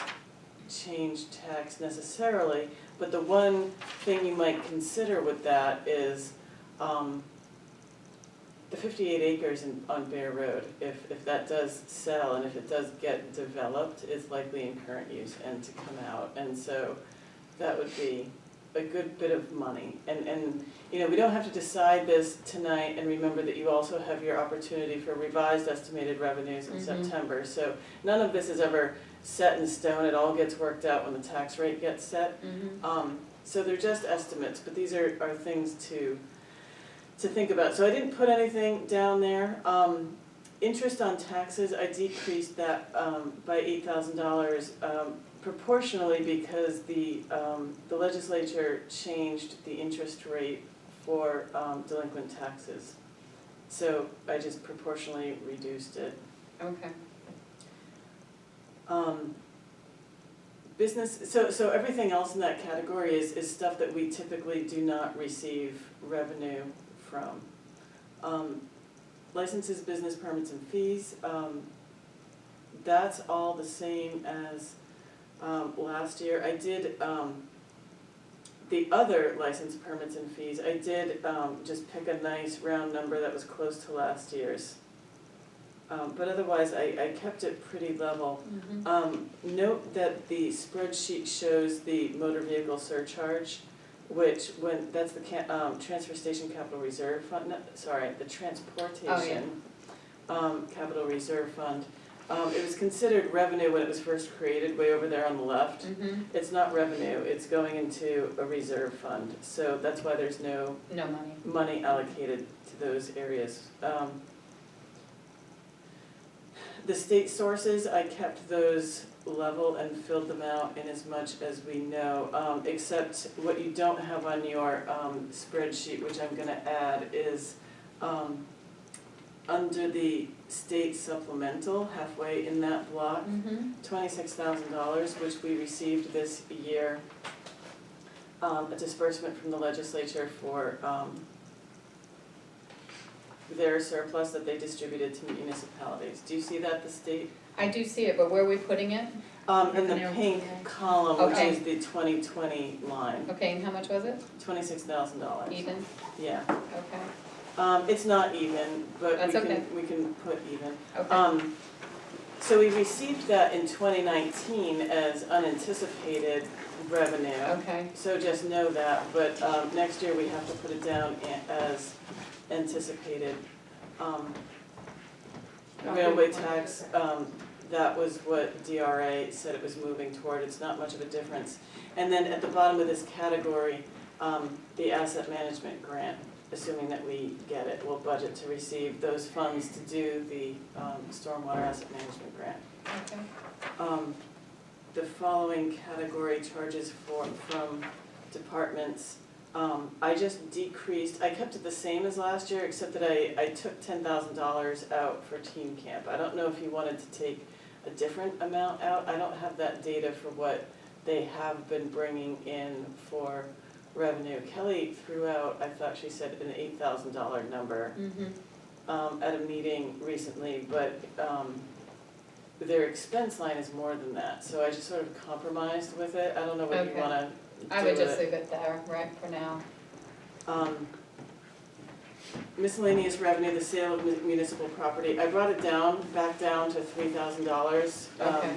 change tax necessarily, but the one thing you might consider with that is the 58 acres on Bear Road. If that does sell and if it does get developed, it's likely in current use and to come out, and so that would be a good bit of money. And you know, we don't have to decide this tonight, and remember that you also have your opportunity for revised estimated revenues in September. So none of this is ever set in stone, it all gets worked out when the tax rate gets set. So they're just estimates, but these are things to think about. So I didn't put anything down there. Interest on taxes, I decreased that by $8,000 proportionally because the legislature changed the interest rate for delinquent taxes. So I just proportionally reduced it. Okay. Business, so everything else in that category is stuff that we typically do not receive revenue from. Licenses, business permits and fees, that's all the same as last year. I did, the other license permits and fees, I did just pick a nice round number that was close to last year's. But otherwise, I kept it pretty level. Note that the spreadsheet shows the motor vehicle surcharge, which that's the transfer station capital reserve fund, the transportation capital reserve fund. It was considered revenue when it was first created, way over there on the left. It's not revenue, it's going into a reserve fund, so that's why there's no money allocated to those areas. The state sources, I kept those level and filled them out in as much as we know, except what you don't have on your spreadsheet, which I'm gonna add, is under the state supplemental, halfway in that block, $26,000, which we received this year, a disbursement from the legislature for their surplus that they distributed to municipalities. Do you see that, the state? I do see it, but where are we putting it? In the pink column, which Okay. is the 2020 line, Okay, and how much was it? $26,000. Even? Yeah. Okay, It's not even, but That's okay. we can put even. okay. So we received that in 2019 as unanticipated revenue. Okay, So just know that, but next year we have to put it down as anticipated. Railway tax, that was what DRA said it was moving toward, it's not much of a difference. And then at the bottom of this category, the asset management grant, assuming that we get it, we'll budget to receive those funds to do the stormwater asset management grant. okay. The following category charges from departments, I just decreased, I kept it the same as last year, except that I took $10,000 out for Team Camp. I don't know if you wanted to take a different amount out, I don't have that data for what they have been bringing in for revenue. Kelly threw out, I thought she said an $8,000 number at a meeting recently, but their expense line is more than that, so I just sort of compromised with it. I don't know what you Okay. wanna do. I would just leave it there, right, for now. Miscellaneous revenue, the sale of municipal property, I brought it down, back down to $3,000. Okay.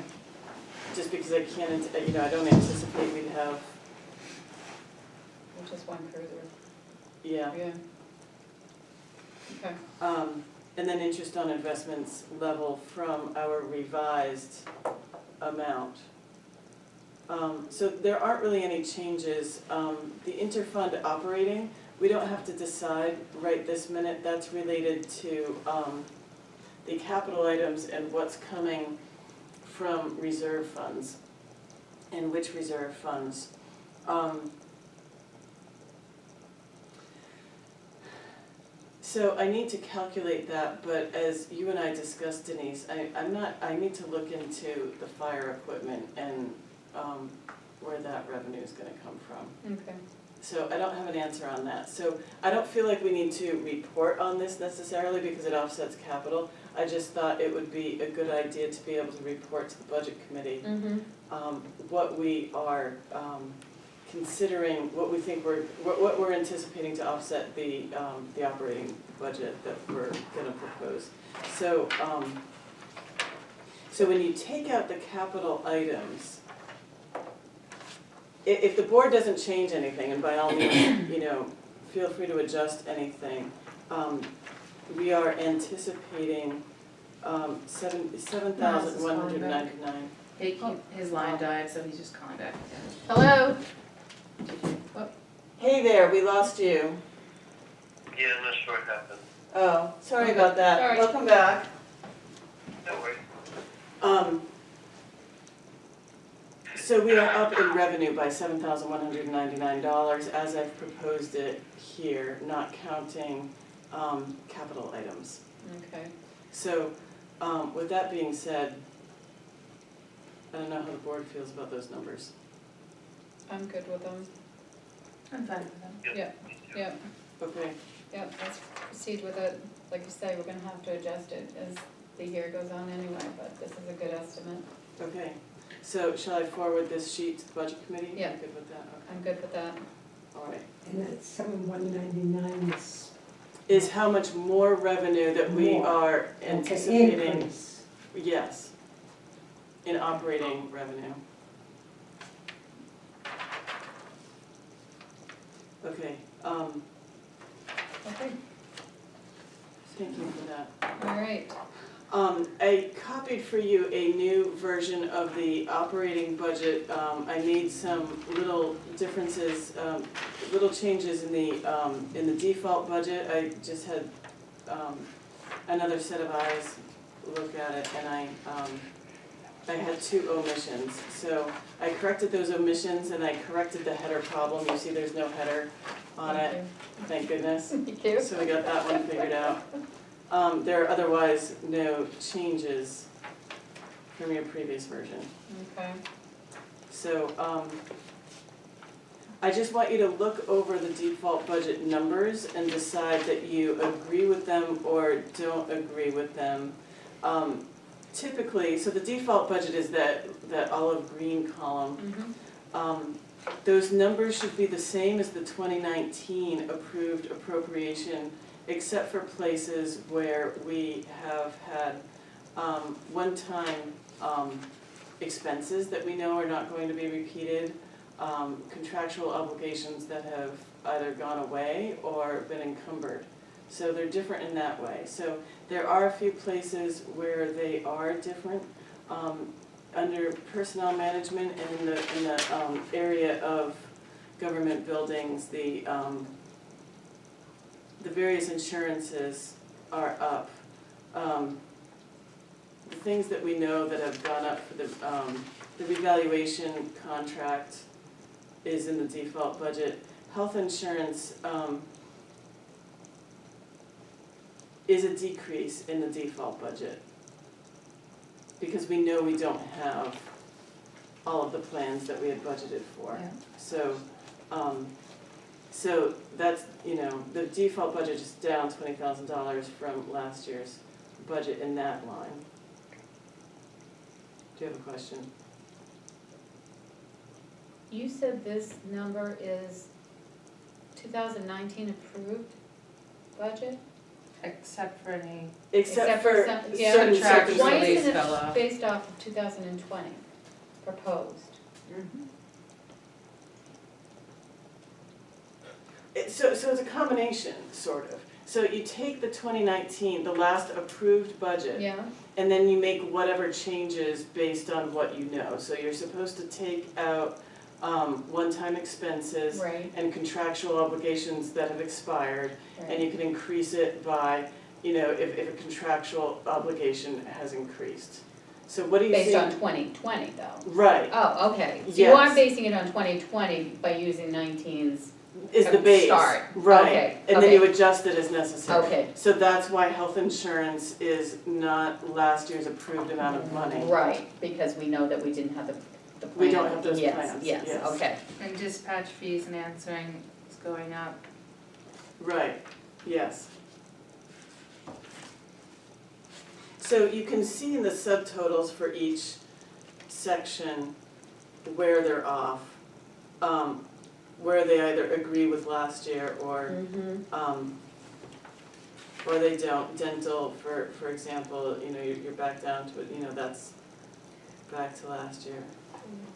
just because I can't, I don't anticipate we'd have, Just one cruiser, yeah. yeah. Okay, And then interest on investments level from our revised amount. So there aren't really any changes. The interfund operating, we don't have to decide right this minute. That's related to the capital items and what's coming from reserve funds and which reserve funds. So I need to calculate that, but as you and I discussed, Denise, I need to look into the fire equipment and where that revenue is gonna come from. okay. So I don't have an answer on that. So I don't feel like we need to report on this necessarily because it offsets capital. I just thought it would be a good idea to be able to report to the budget committee Mm-hmm. what we are considering, what we think what we're anticipating to offset the operating budget that we're gonna propose. So, so when you take out the capital items, if the board doesn't change anything, and by all means, feel free to adjust anything, we are anticipating $7,199. His line died, so he's just calling back. Hello? Hey there, we lost you. Yeah, I'm not sure what happened. Oh, sorry about that. Sorry. Welcome back. No worries. So we are up in revenue by $7,199 as I've proposed it here, not counting capital items. Okay, So with that being said, I don't know how the board feels about those numbers. I'm good with them. I'm fine with them. Yep, yep, Okay, yep, let's proceed with it. Like you say, we're gonna have to adjust it as the year goes on anyway, but this is a good estimate. okay. So shall I forward this sheet to the budget committee? Yeah. You good with that? Okay. I'm good with that. All right. And that 7,199 Is how much more revenue that we More. are is anticipating? increase. Yes, in operating revenue. Okay, Okay, thank you for that. all right. I copied for you a new version of the operating budget. I made some little differences, little changes in the default budget. I just had, another set of eyes look at it, and I had 2 omissions. So I corrected those omissions and I corrected the header problem. You see there's no header on it, thank goodness. Thank you. So we got that one figured out. There are otherwise no changes from your previous version. Okay, So, I just want you to look over the default budget numbers and decide that you agree with them or don't agree with them. Typically, so the default budget is that olive green column. mm-hmm, Those numbers should be the same as the 2019 approved appropriation, except for places where we have had one-time expenses that we know are not going to be repeated, contractual obligations that have either gone away or been encumbered. So they're different in that way. So there are a few places where they are different. Under personnel management and in the area of government buildings, the various insurances are up. The things that we know that have gone up for the revaluation contract is in the default budget. Health insurance is a decrease in the default budget because we know we don't have all of the plans that we had budgeted for. Yeah. So, so that's, the default budget is down $20,000 from last year's budget in that line. Do you have a question? you said this number is 2019 approved budget? Except for any, Except for some- yeah, certain contractual Why release isn't fell it off. based off of 2020? proposed. So it's a combination, sort of. So you take the 2019, the last approved budget, Yeah, and then you make whatever changes based on what you know. So you're supposed to take out one-time expenses right, and contractual obligations that have expired, and you right. can increase it by, if a contractual obligation has increased. So what do you think? Based on 2020 though. Right, Oh, okay, so you Yes. are basing it on 2020 by using 19's, is the base. Start. Right, Okay, and then you okay. adjust it as necessary. Okay. So that's why health insurance is not last year's approved amount of money. right, because we know that we didn't have the plan. We don't have those Yes, plans, yes, yes. okay, And dispatch fees and answering is going up. Right, yes. So you can see in the subtotals for each section where they're off, where they either agree with last year or they don't. Dental, for example, you're back down to it, that's back to last year.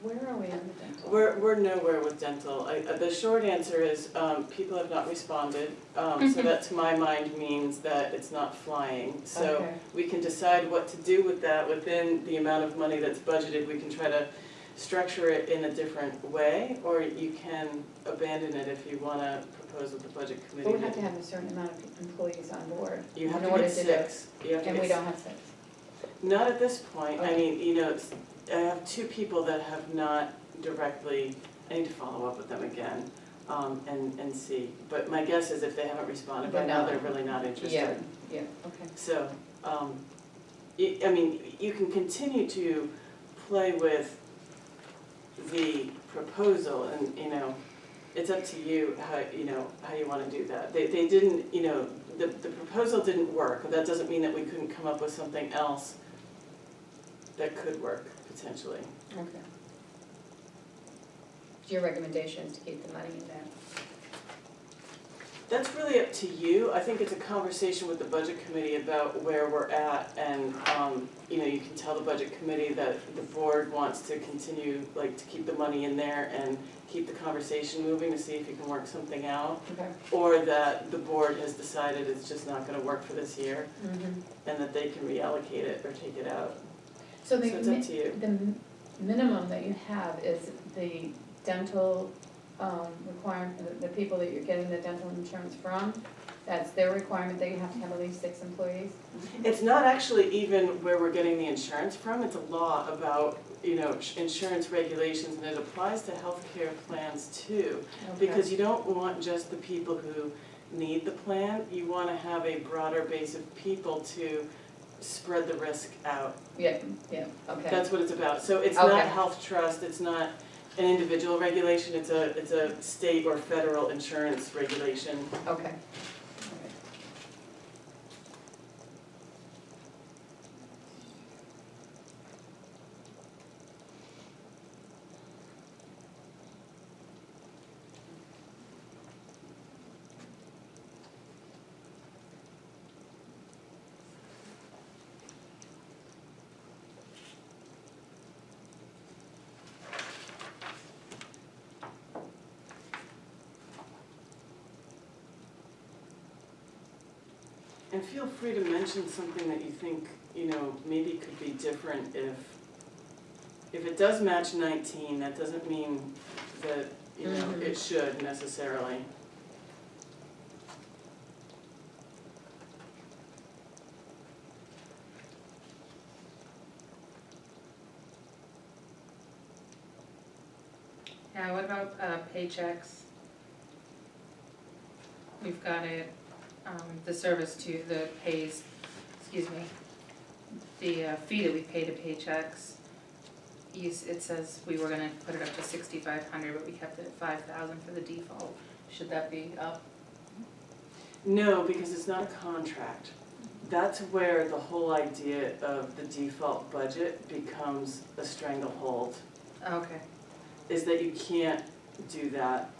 where are we on the dental? We're nowhere with dental. The short answer is, people have not responded, so that to my mind means that it's not flying. So Okay. we can decide what to do with that within the amount of money that's budgeted. We can try to structure it in a different way, or you can abandon it if you wanna propose with the budget committee. But we have to have a certain amount of employees on board. You have in to order get do it. 6. You have to And get we don't have 6. Not at this point, I Okay. mean, I have 2 people that have not directly, I need to follow up with them again, and see. But my guess is if they haven't responded by They're now, not. they're really not interested. Yeah, okay. So, you can continue to play with the proposal and, it's up to you how you wanna do that. They didn't, the proposal didn't work, but that doesn't mean that we couldn't come up with something else that could work, potentially. Okay. So your recommendation is to keep the money in there? That's really up to you. I think it's a conversation with the budget committee about where we're at, and, you can tell the budget committee that the board wants to continue, to keep the money in there and keep the conversation moving to see if you can work something out, Okay. or that the board has decided it's just not gonna work for this year, and that they can reallocate it or take it out. So So the, it's up to you. the minimum that you have is the dental, requirement, the people that you're getting the dental insurance from, that's their requirement that you have to have at least 6 employees? It's not actually even where we're getting the insurance from, it's a law about, insurance regulations, and it applies to healthcare plans too. Because you don't want just the people who need the plan, you wanna have a broader base of people to spread the risk out. Yeah, okay. That's what it's about. So it's not Okay. health trust, it's not an individual regulation, it's a state or federal insurance regulation. Okay. All right. And feel free to mention something that you think, maybe could be different if it does match 19, that doesn't mean that, it should necessarily. Yeah, what about paychecks? We've got it, the service to the pays, the fee that we pay to paychecks. It says we were gonna put it up to 6,500, but we kept it at 5,000 for the default. Should that be up? No, because it's not a contract. That's where the whole idea of the default budget becomes a stranglehold, Okay, is that you can't do that,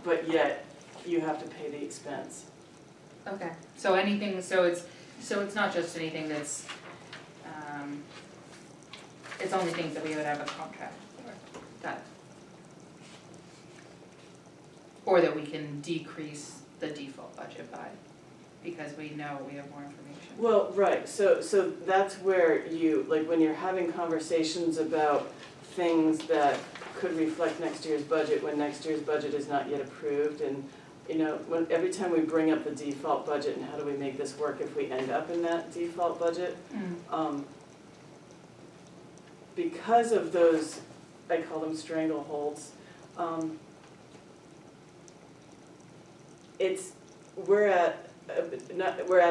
but yet you have to pay the expense. okay. So anything, so it's not just anything that's, it's it's only things that we would have a contract for, that. Or that we can decrease the default budget by, because we know we have more information. Well, right, so that's where you, like, when you're having conversations about things that could reflect next year's budget, when next year's budget is not yet approved, and, you know, when, every time we bring up the default budget and how do we make this work if we end up in that default budget, because of those, I call them strangleholds, we're at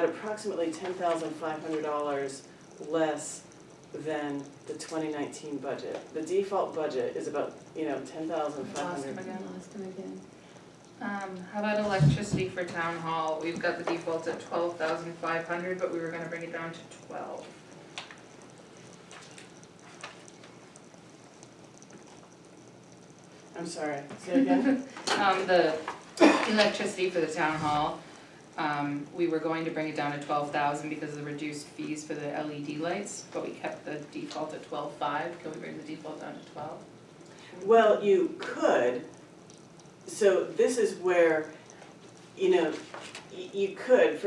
approximately $10,500 less than the 2019 budget. The default budget is about, you know, $10,500. Lost him again. Lost him again. How about electricity for town hall? We've got the default at 12,500, but we were gonna bring it down to 12. I'm sorry, say again? The electricity for the town hall, we were going to bring it down to 12,000 because of the reduced fees for the LED lights, but we kept the default at 12,500. Can we bring the default down to 12? Well, you could, so this is where, you know, you could,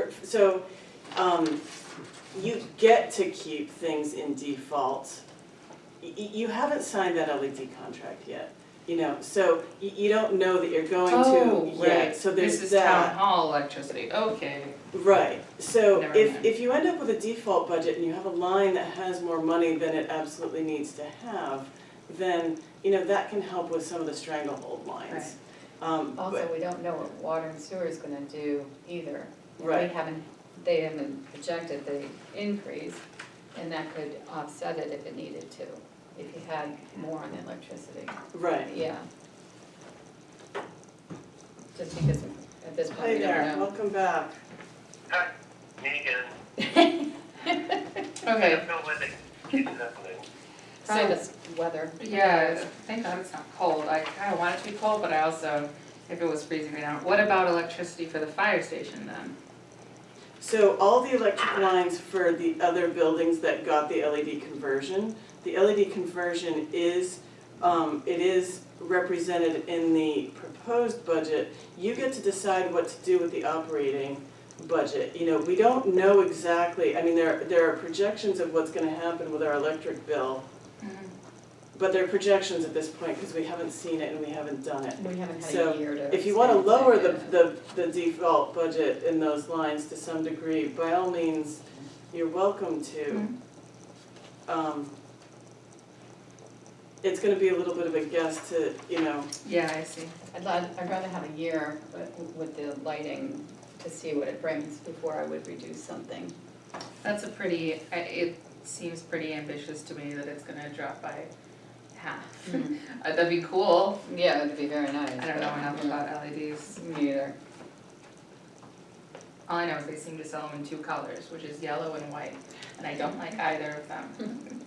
you get to keep things in default. You haven't signed that LED contract yet, you know, so you don't know that you're going to yet, so there's that. This is town hall electricity, okay. Right, so Never if mind. you end up with a default budget and you have a line that has more money than it absolutely needs to have, then, you know, that can help with some of the stranglehold lines. Also, we don't know what water and sewer is gonna do either. And Right. They haven't projected the increase, and that could offset it if it needed to, if you had more on the electricity. Right. Yeah. Just because at this Hi point, we there, don't know. welcome back. Hi, me again. I Okay, don't know when it keeps happening. Probably just weather. yeah, thank God it's not cold. I kinda want it to be cold, but I also, if it was freezing right now. What about electricity for the fire station then? So all the electric lines for the other buildings that got the LED conversion, the LED conversion is, it is represented in the proposed budget. You get to decide what to do with the operating budget. You know, we don't know exactly, I mean, there are projections of what's gonna happen with our electric bill, but they're projections at this point because we haven't seen it and we haven't done it. We haven't had So, a year to. If you wanna stand lower it. the default budget in those lines to some degree, by all means, you're welcome to. It's gonna be a little bit of a guess to, you know, Yeah, I see. I'd rather have a year with the lighting to see what it brings before I would reduce something. That's a pretty, it seems pretty ambitious to me that it's gonna drop by half. That'd be cool. Yeah, it'd be very nice. I don't know enough but, about LEDs. Me either. All I know is they seem to sell them in two colors, which is yellow and white, and I don't like either of them.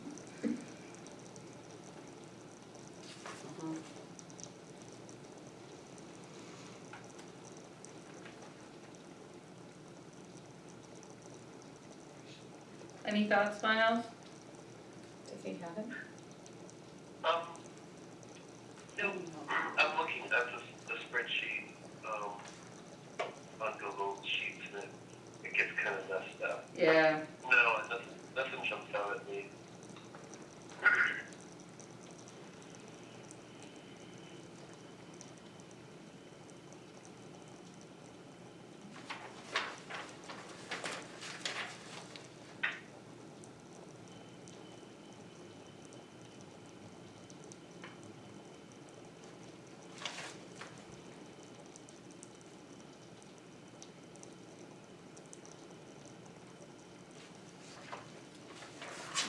Any thoughts, Miles? Does he have it? No, I'm looking at the spreadsheet, on Google Sheets and it gets kind of messed up. Yeah, No, nothing jumps out at me.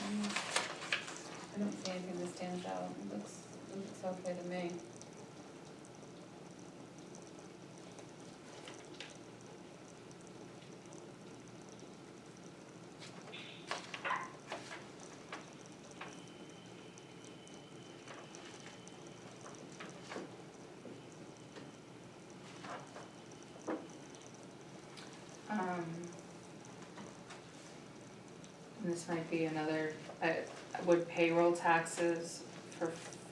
I don't see anything that stands out. It looks okay to me. and this might be another, would payroll taxes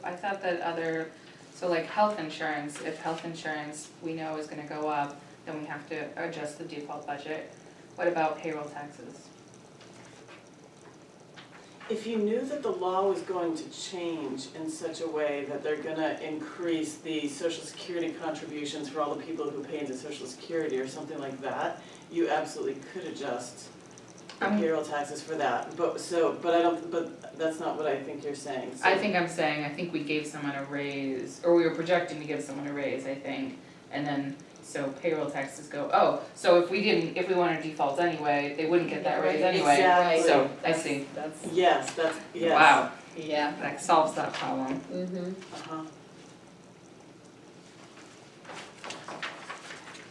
I thought that so like health insurance, if health insurance we know is gonna go up, then we have to adjust the default budget. What about payroll taxes? If you knew that the law was going to change in such a way that they're gonna increase the social security contributions for all the people who pay into social security or something like that, you absolutely could adjust the payroll taxes for that. But that's not what I think you're saying. So- I think we gave someone a raise, or we were projecting to give someone a raise, I think, and then, so payroll taxes go, so if we wanted to default anyway, they wouldn't get that raise anyway. Exactly. So, I see. That's, Yes, yes. Wow, yeah, that solves that problem. Uh-huh.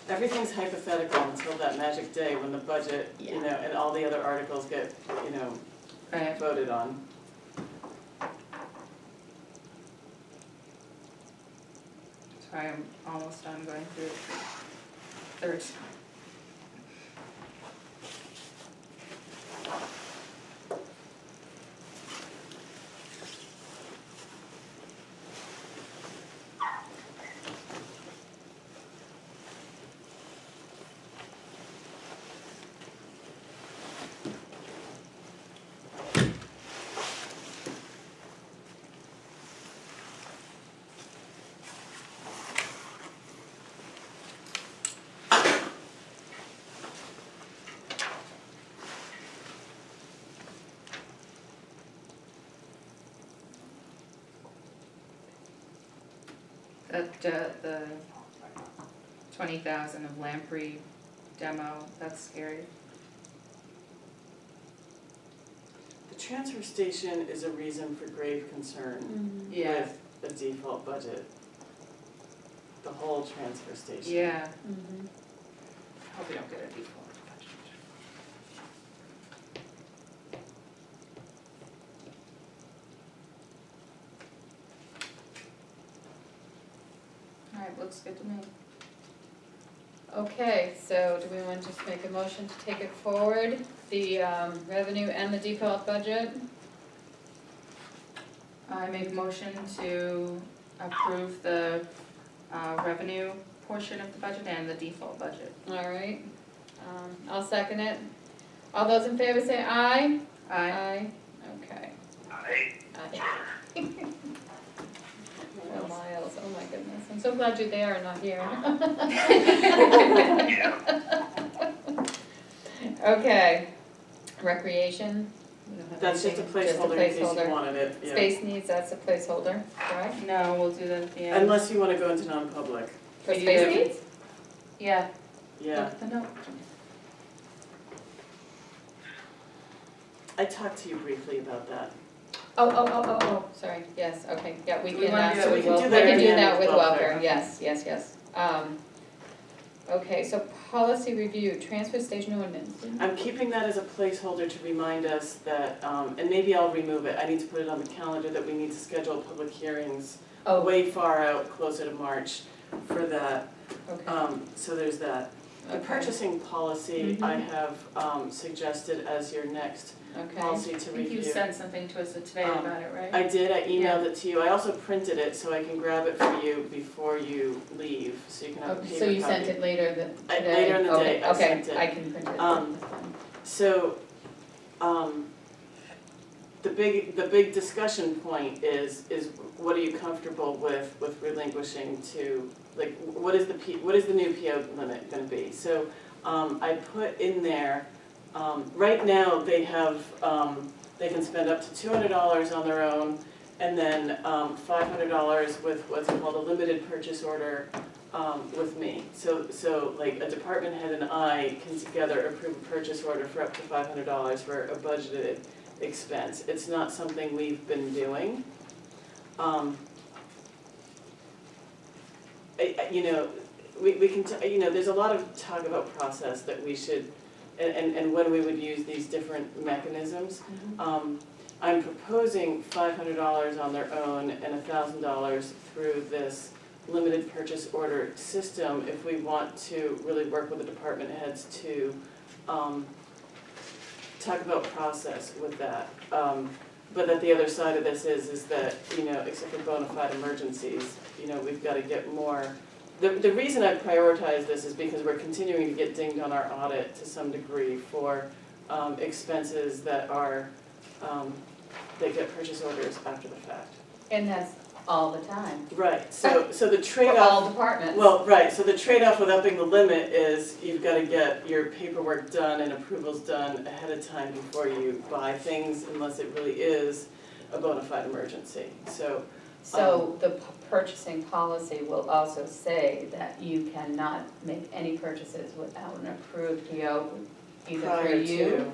Everything's hypothetical until that magic day when the budget, you know, and all the other articles get, you know, Right. voted on. Sorry, I'm almost done going through third. The 20,000 of Lamprey demo, that's scary. The transfer station is a reason for grave concern Yeah, with the default budget. The whole transfer station. yeah, Mhm. hope we don't get a default budget. Alright, looks good to me. okay, so do we want to just make a motion to take it forward, the revenue and the default budget? I make a motion to approve the revenue portion of the budget and the default budget. All right, I'll second it. All those in favor say aye? Aye. Okay. I, Aye. Oh, Miles, oh my goodness, I'm so glad you're there and not here. yeah, Okay, recreation. We don't have That's just a anything, placeholder in case you placeholder. wanted it, yeah. Space needs, that's a placeholder, correct? No, we'll do that at the end. Unless you wanna go into non-public, For We space do. needs? Yeah, yeah. look at the note. I talked to you briefly about that. Oh, sorry, yes, okay, yeah, we Do we can, wanna do that? we We can will, do we that can at do the end that with with welfare. welfare, yes. Okay, so policy review, transfer station ordinance. I'm keeping that as a placeholder to remind us that, and maybe I'll remove it, I need to put it on the calendar that we need to schedule public hearings Oh, way far out, closer to March for that, okay, so there's that. The okay, purchasing policy, Mhm. I have suggested as your next okay. policy I to think you review. sent something to us today Um, about it, right? I did, I emailed it to you, I also printed it so I can grab it for you before you leave, so you can have a paper Okay, copy. so you sent it later today? Later in the day, I Okay, sent it. I can print it. Um, So, the big discussion point is what are you comfortable with relinquishing to, like, what is the new PO limit gonna be? So, I put in there, right now, they have, they can spend up to $200 on their own, and then, $500 with what's called a limited purchase order, with me. So like a department head and I can together approve a purchase order for up to $500 for a budgeted expense. It's not something we've been doing. You know, we can, you know, there's a lot of talk about process that we should, and when we would use these different mechanisms. I'm proposing $500 on their own and $1,000 through this limited purchase order system if we want to really work with the department heads to talk about process with that. But that the other side of this is that, you know, except for bona fide emergencies, you know, we've gotta get more. The reason I prioritize this is because we're continuing to get dinged on our audit to some degree for expenses that are, that get purchase orders after the fact. And that's all the time, Right, so the for trade-off. all departments. Well, right, so the trade-off with upping the limit is you've gotta get your paperwork done and approvals done ahead of time before you buy things unless it really is a bona fide emergency, so. So the purchasing policy will also say that you cannot make any purchases without an approved PO, either prior through you to-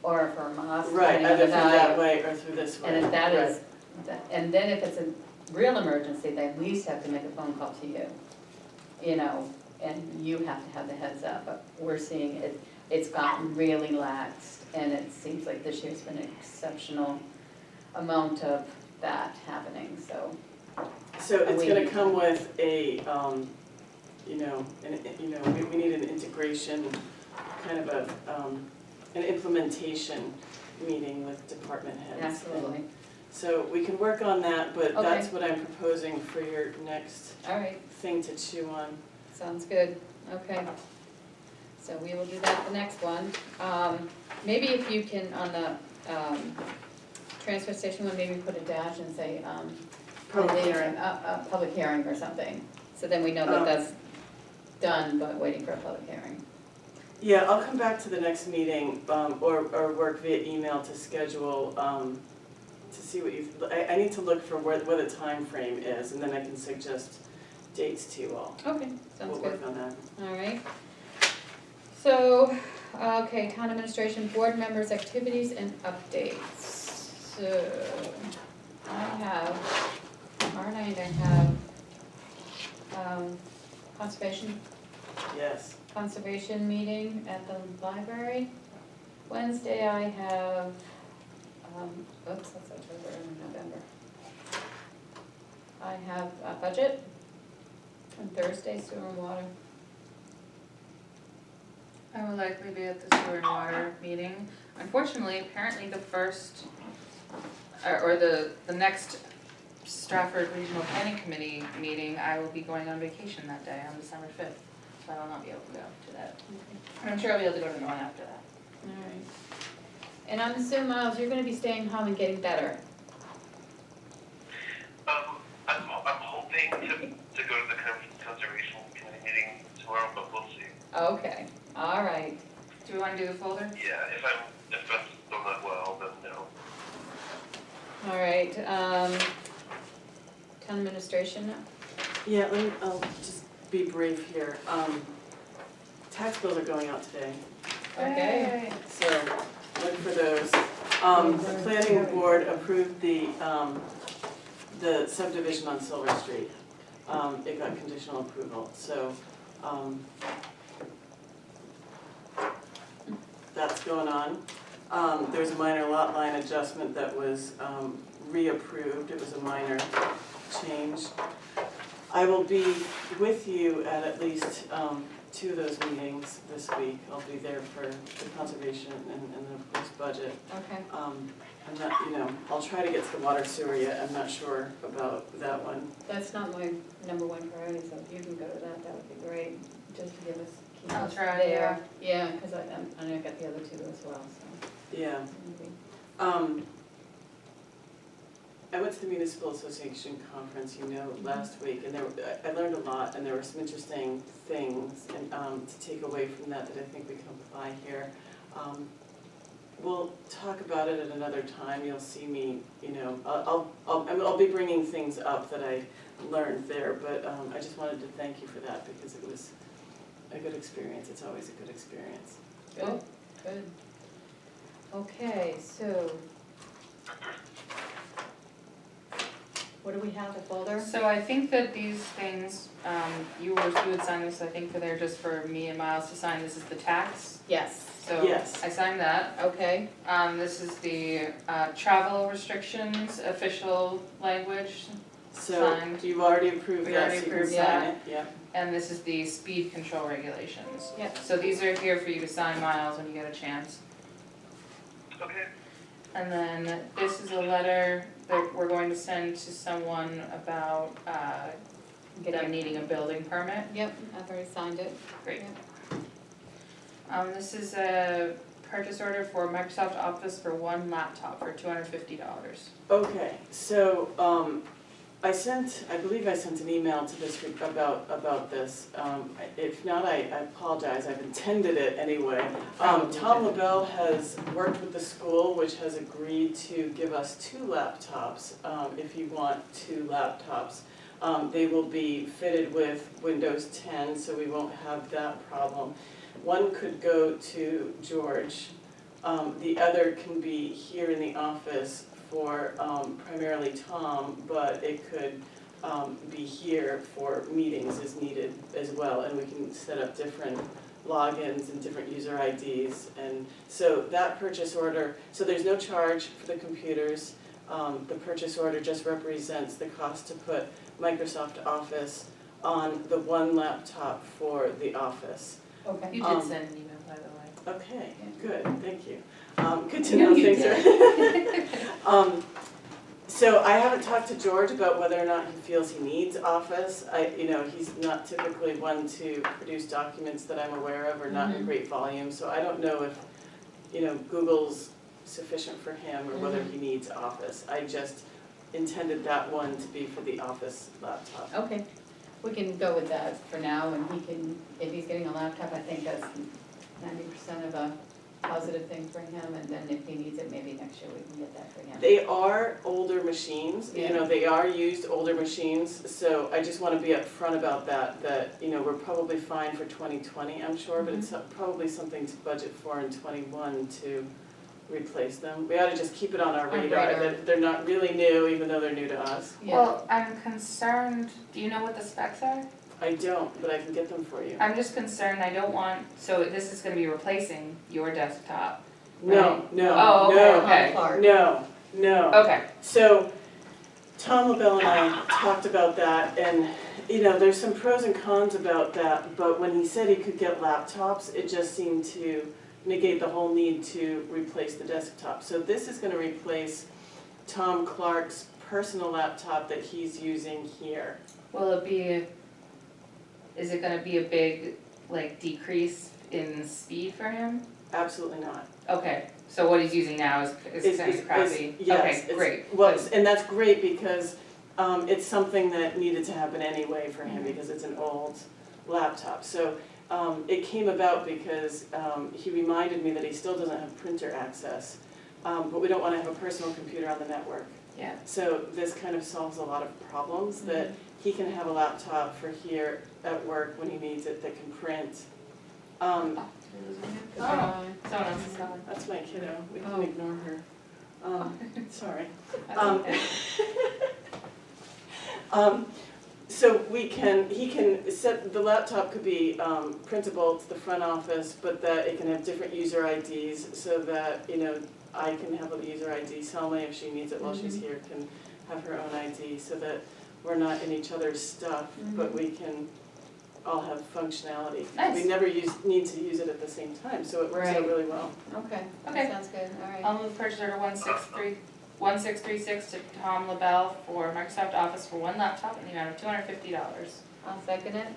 or from us, Right, depending on either the through that value. way or through this way. And if that right. is, and then if it's a real emergency, they at least have to make a phone call to you, you know, and you have to have the heads up, but we're seeing it, it's gotten really laxed, and it seems like this year's been an exceptional amount of that happening, so. So it's we gonna need come with a, you know, we need an integration, kind of a, an implementation meeting with department heads. Absolutely, So we can work on that, but Okay. that's what I'm proposing for your next all right, thing to chew on. sounds good, okay. So we will do that the next one. Maybe if you can, on the, transfer station one, maybe put a dash and say, Public hearing. public hearing or something, so then we know that that's done, but waiting for a public hearing. Yeah, I'll come back to the next meeting, or work via email to schedule, to see what you, I need to look for where the time frame is, and then I can suggest dates to you all. Okay, sounds We'll good, work on that. all right. So, okay, town administration, board members' activities and updates. So, Mara and I have, conservation meeting at the library. Wednesday I have, that's October and November. I have a budget, and Thursday sewer and water. I will likely be at the sewer and water meeting. Unfortunately, apparently the first, or the next Stratford Regional Planning Committee meeting, I will be going on vacation that day on December 5th. So I will not be able to go to that. And I'm sure I'll be able to go to the one after that. Alright. And I'm assuming, Miles, you're gonna be staying home and getting better. I'm hoping to go to the conservation committee meeting tomorrow, but we'll see. Okay, alright. Do we want to do the folder? Yeah, if I'm still not well, then no. Alright, town administration, Yeah, I'll just be brief here. Tax bills are going out today, okay. so look for those. The planning board approved the subdivision on Silver Street. It got conditional approval, so, that's going on. There's a minor lot line adjustment that was, reapproved. It was a minor change. I will be with you at least, two of those meetings this week. I'll be there for the conservation and then of course budget. Okay, I'm not, I'll try to get to the water sewer yet. I'm not sure about that one. that's not my number one priority, so if you can go to that, that would be great, just to give us, keep I'll us try, there. Yeah, cause I know I got the other two as well, so. Yeah. maybe. I went to the Municipal Association conference, last week, and I learned a lot, and there were some interesting things and, to take away from that I think we can apply here. We'll talk about it at another time. You'll see me, I'll be bringing things up that I learned there, but I just wanted to thank you for that because it was a good experience. It's always a good experience. Good, good. Okay, so. What do we have, a folder? So I think that these things, you would sign this, I think they're just for me and Miles to sign. This is the tax. Yes. So Yes. I signed that. Okay, This is the travel restrictions, official language, So Signed. you've already approved We that, already so you can approved sign that. it, yeah. and this is the speed control regulations. Yep. So these are here for you to sign, Miles, when you get a chance. Okay. And then this is a letter that we're going to send to someone about, them needing a building permit. Yep, I've already signed it. Great. Yep. This is a purchase order for Microsoft Office for one laptop for $250. Okay, so, I believe I sent an email to this group about this. If not, I apologize, I've intended it anyway. Tom LaBelle has worked with the school, which has agreed to give us 2 laptops, if you want 2 laptops. They will be fitted with Windows 10, so we won't have that problem. One could go to George, the other can be here in the office for primarily Tom, but it could be here for meetings as needed as well, and we can set up different logins and different user IDs. And so that purchase order, so there's no charge for the computers. The purchase order just represents the cost to put Microsoft Office on the one laptop for the office. Okay. You did send an email, by the way. Okay, good, thank you. Good to know things are. So I haven't talked to George about whether or not he feels he needs Office. He's not typically one to produce documents that I'm aware of or not in great volume, so I don't know if, Google's sufficient for him or whether he needs Office. I just intended that one to be for the Office laptop. Okay, we can go with that for now, and he can, if he's getting a laptop, I think that's 90% of a positive thing for him, and then if he needs it, maybe next year we can get that for him. They are older machines, Yeah. they are used older machines, so I just wanna be upfront about that, we're probably fine for 2020, I'm sure, but it's probably something to budget for in 21 to replace them. We ought to just keep it on our radar, that they're not really new, even though they're new to us. Yeah. Well, I'm concerned, do you know what the specs are? I don't, but I can get them for you. I'm just concerned, I don't want, so this is gonna be replacing your desktop. No, no, Oh, okay, no, okay. Clark. no. Okay, So, Tom LaBelle and I talked about that, and, there's some pros and cons about that, but when he said he could get laptops, it just seemed to negate the whole need to replace the desktop. So this is gonna replace Tom Clark's personal laptop that he's using here. will it be, is it gonna be a big, decrease in speed for him? Absolutely not. Okay, so what he's using now is kind of crappy? Yes, Okay, it's- great. Well, and that's great because it's something that needed to happen anyway for him because it's an old laptop. So it came about because he reminded me that he still doesn't have printer access, but we don't want to have a personal computer on the network. Yeah. So this kind of solves a lot of problems that he can have a laptop for here at work when he needs it that can print. Oh, someone else is calling. That's my kiddo, we can Oh. ignore her. Sorry. That's Um, okay. So he can set, the laptop could be printable to the front office, but that it can have different user IDs so that, I can have a user ID, Selma, if she needs it while she's here, can have her own ID so that we're not in each other's stuff, but we can all have functionality. Nice. We never need to use it at the same time, so it works out Right. really well. Okay, Okay. that sounds good, all right. I'll move purchase order 1636 to Tom LaBelle for Microsoft Office for one laptop in the amount of $250. I'll second it.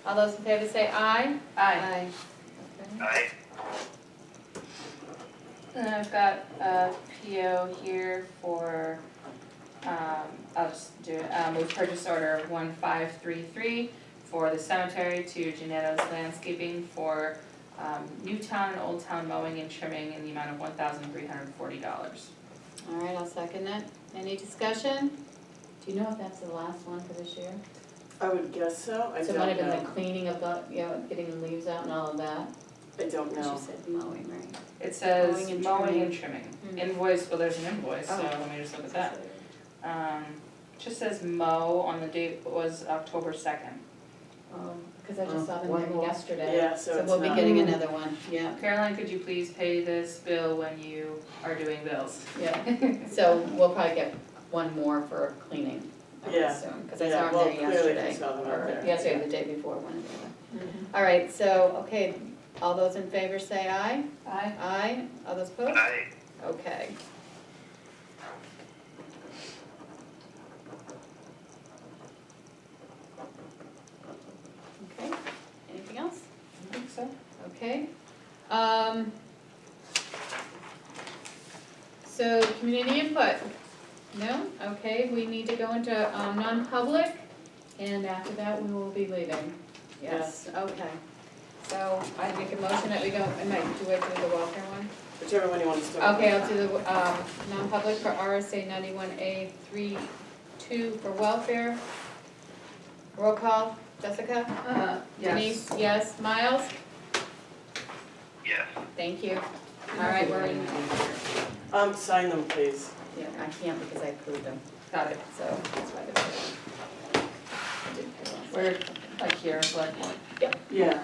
All those in favor say aye? Aye. Okay. Aye. And I've got a PO here for, I'll just do it, move purchase order 1533 for the cemetery to Janetto's Landscaping for Newtown and Old Town mowing and trimming in the amount of $1,340. All right, I'll second it. Any discussion? Do you know if that's the last one for this year? I would guess so, I So it don't might have been know. the cleaning of the, getting the leaves out and all of that? I don't know. She said mowing, right? It says Mowing and mowing and trimming. Mhm. Invoice, well, there's an invoice, so Oh. let me just look at that. Just says mow on the date was October 2nd. Because I just saw them one there more. yesterday. Yeah, so So it's we'll be not- getting another one, yeah, Caroline, could you please pay this bill when you are doing bills? yeah. So we'll probably get one more for cleaning, I would Yeah. assume, because I Yeah, saw them well, there clearly yesterday. you saw them out Or there. yesterday, or the day before, one or the other. All right, so, all those in favor say aye? Aye. Aye, all those opposed? Aye. Okay, Okay. So community input? No? Okay, we need to go into non-public, and after that, we will be leaving. Yes, okay. So I make a motion that we go, I might do it through the welfare one. Whichever one you want to start. Okay, I'll do the non-public for RSA 91A32 for welfare. Roll call, Jessica? Denise, yes. Miles? Yes. Thank you. All right, we're in, Sign them, please. yeah, I can't because I approved them, Got it. so that's why they're there. I didn't pay last. We're like here, select board. Yeah.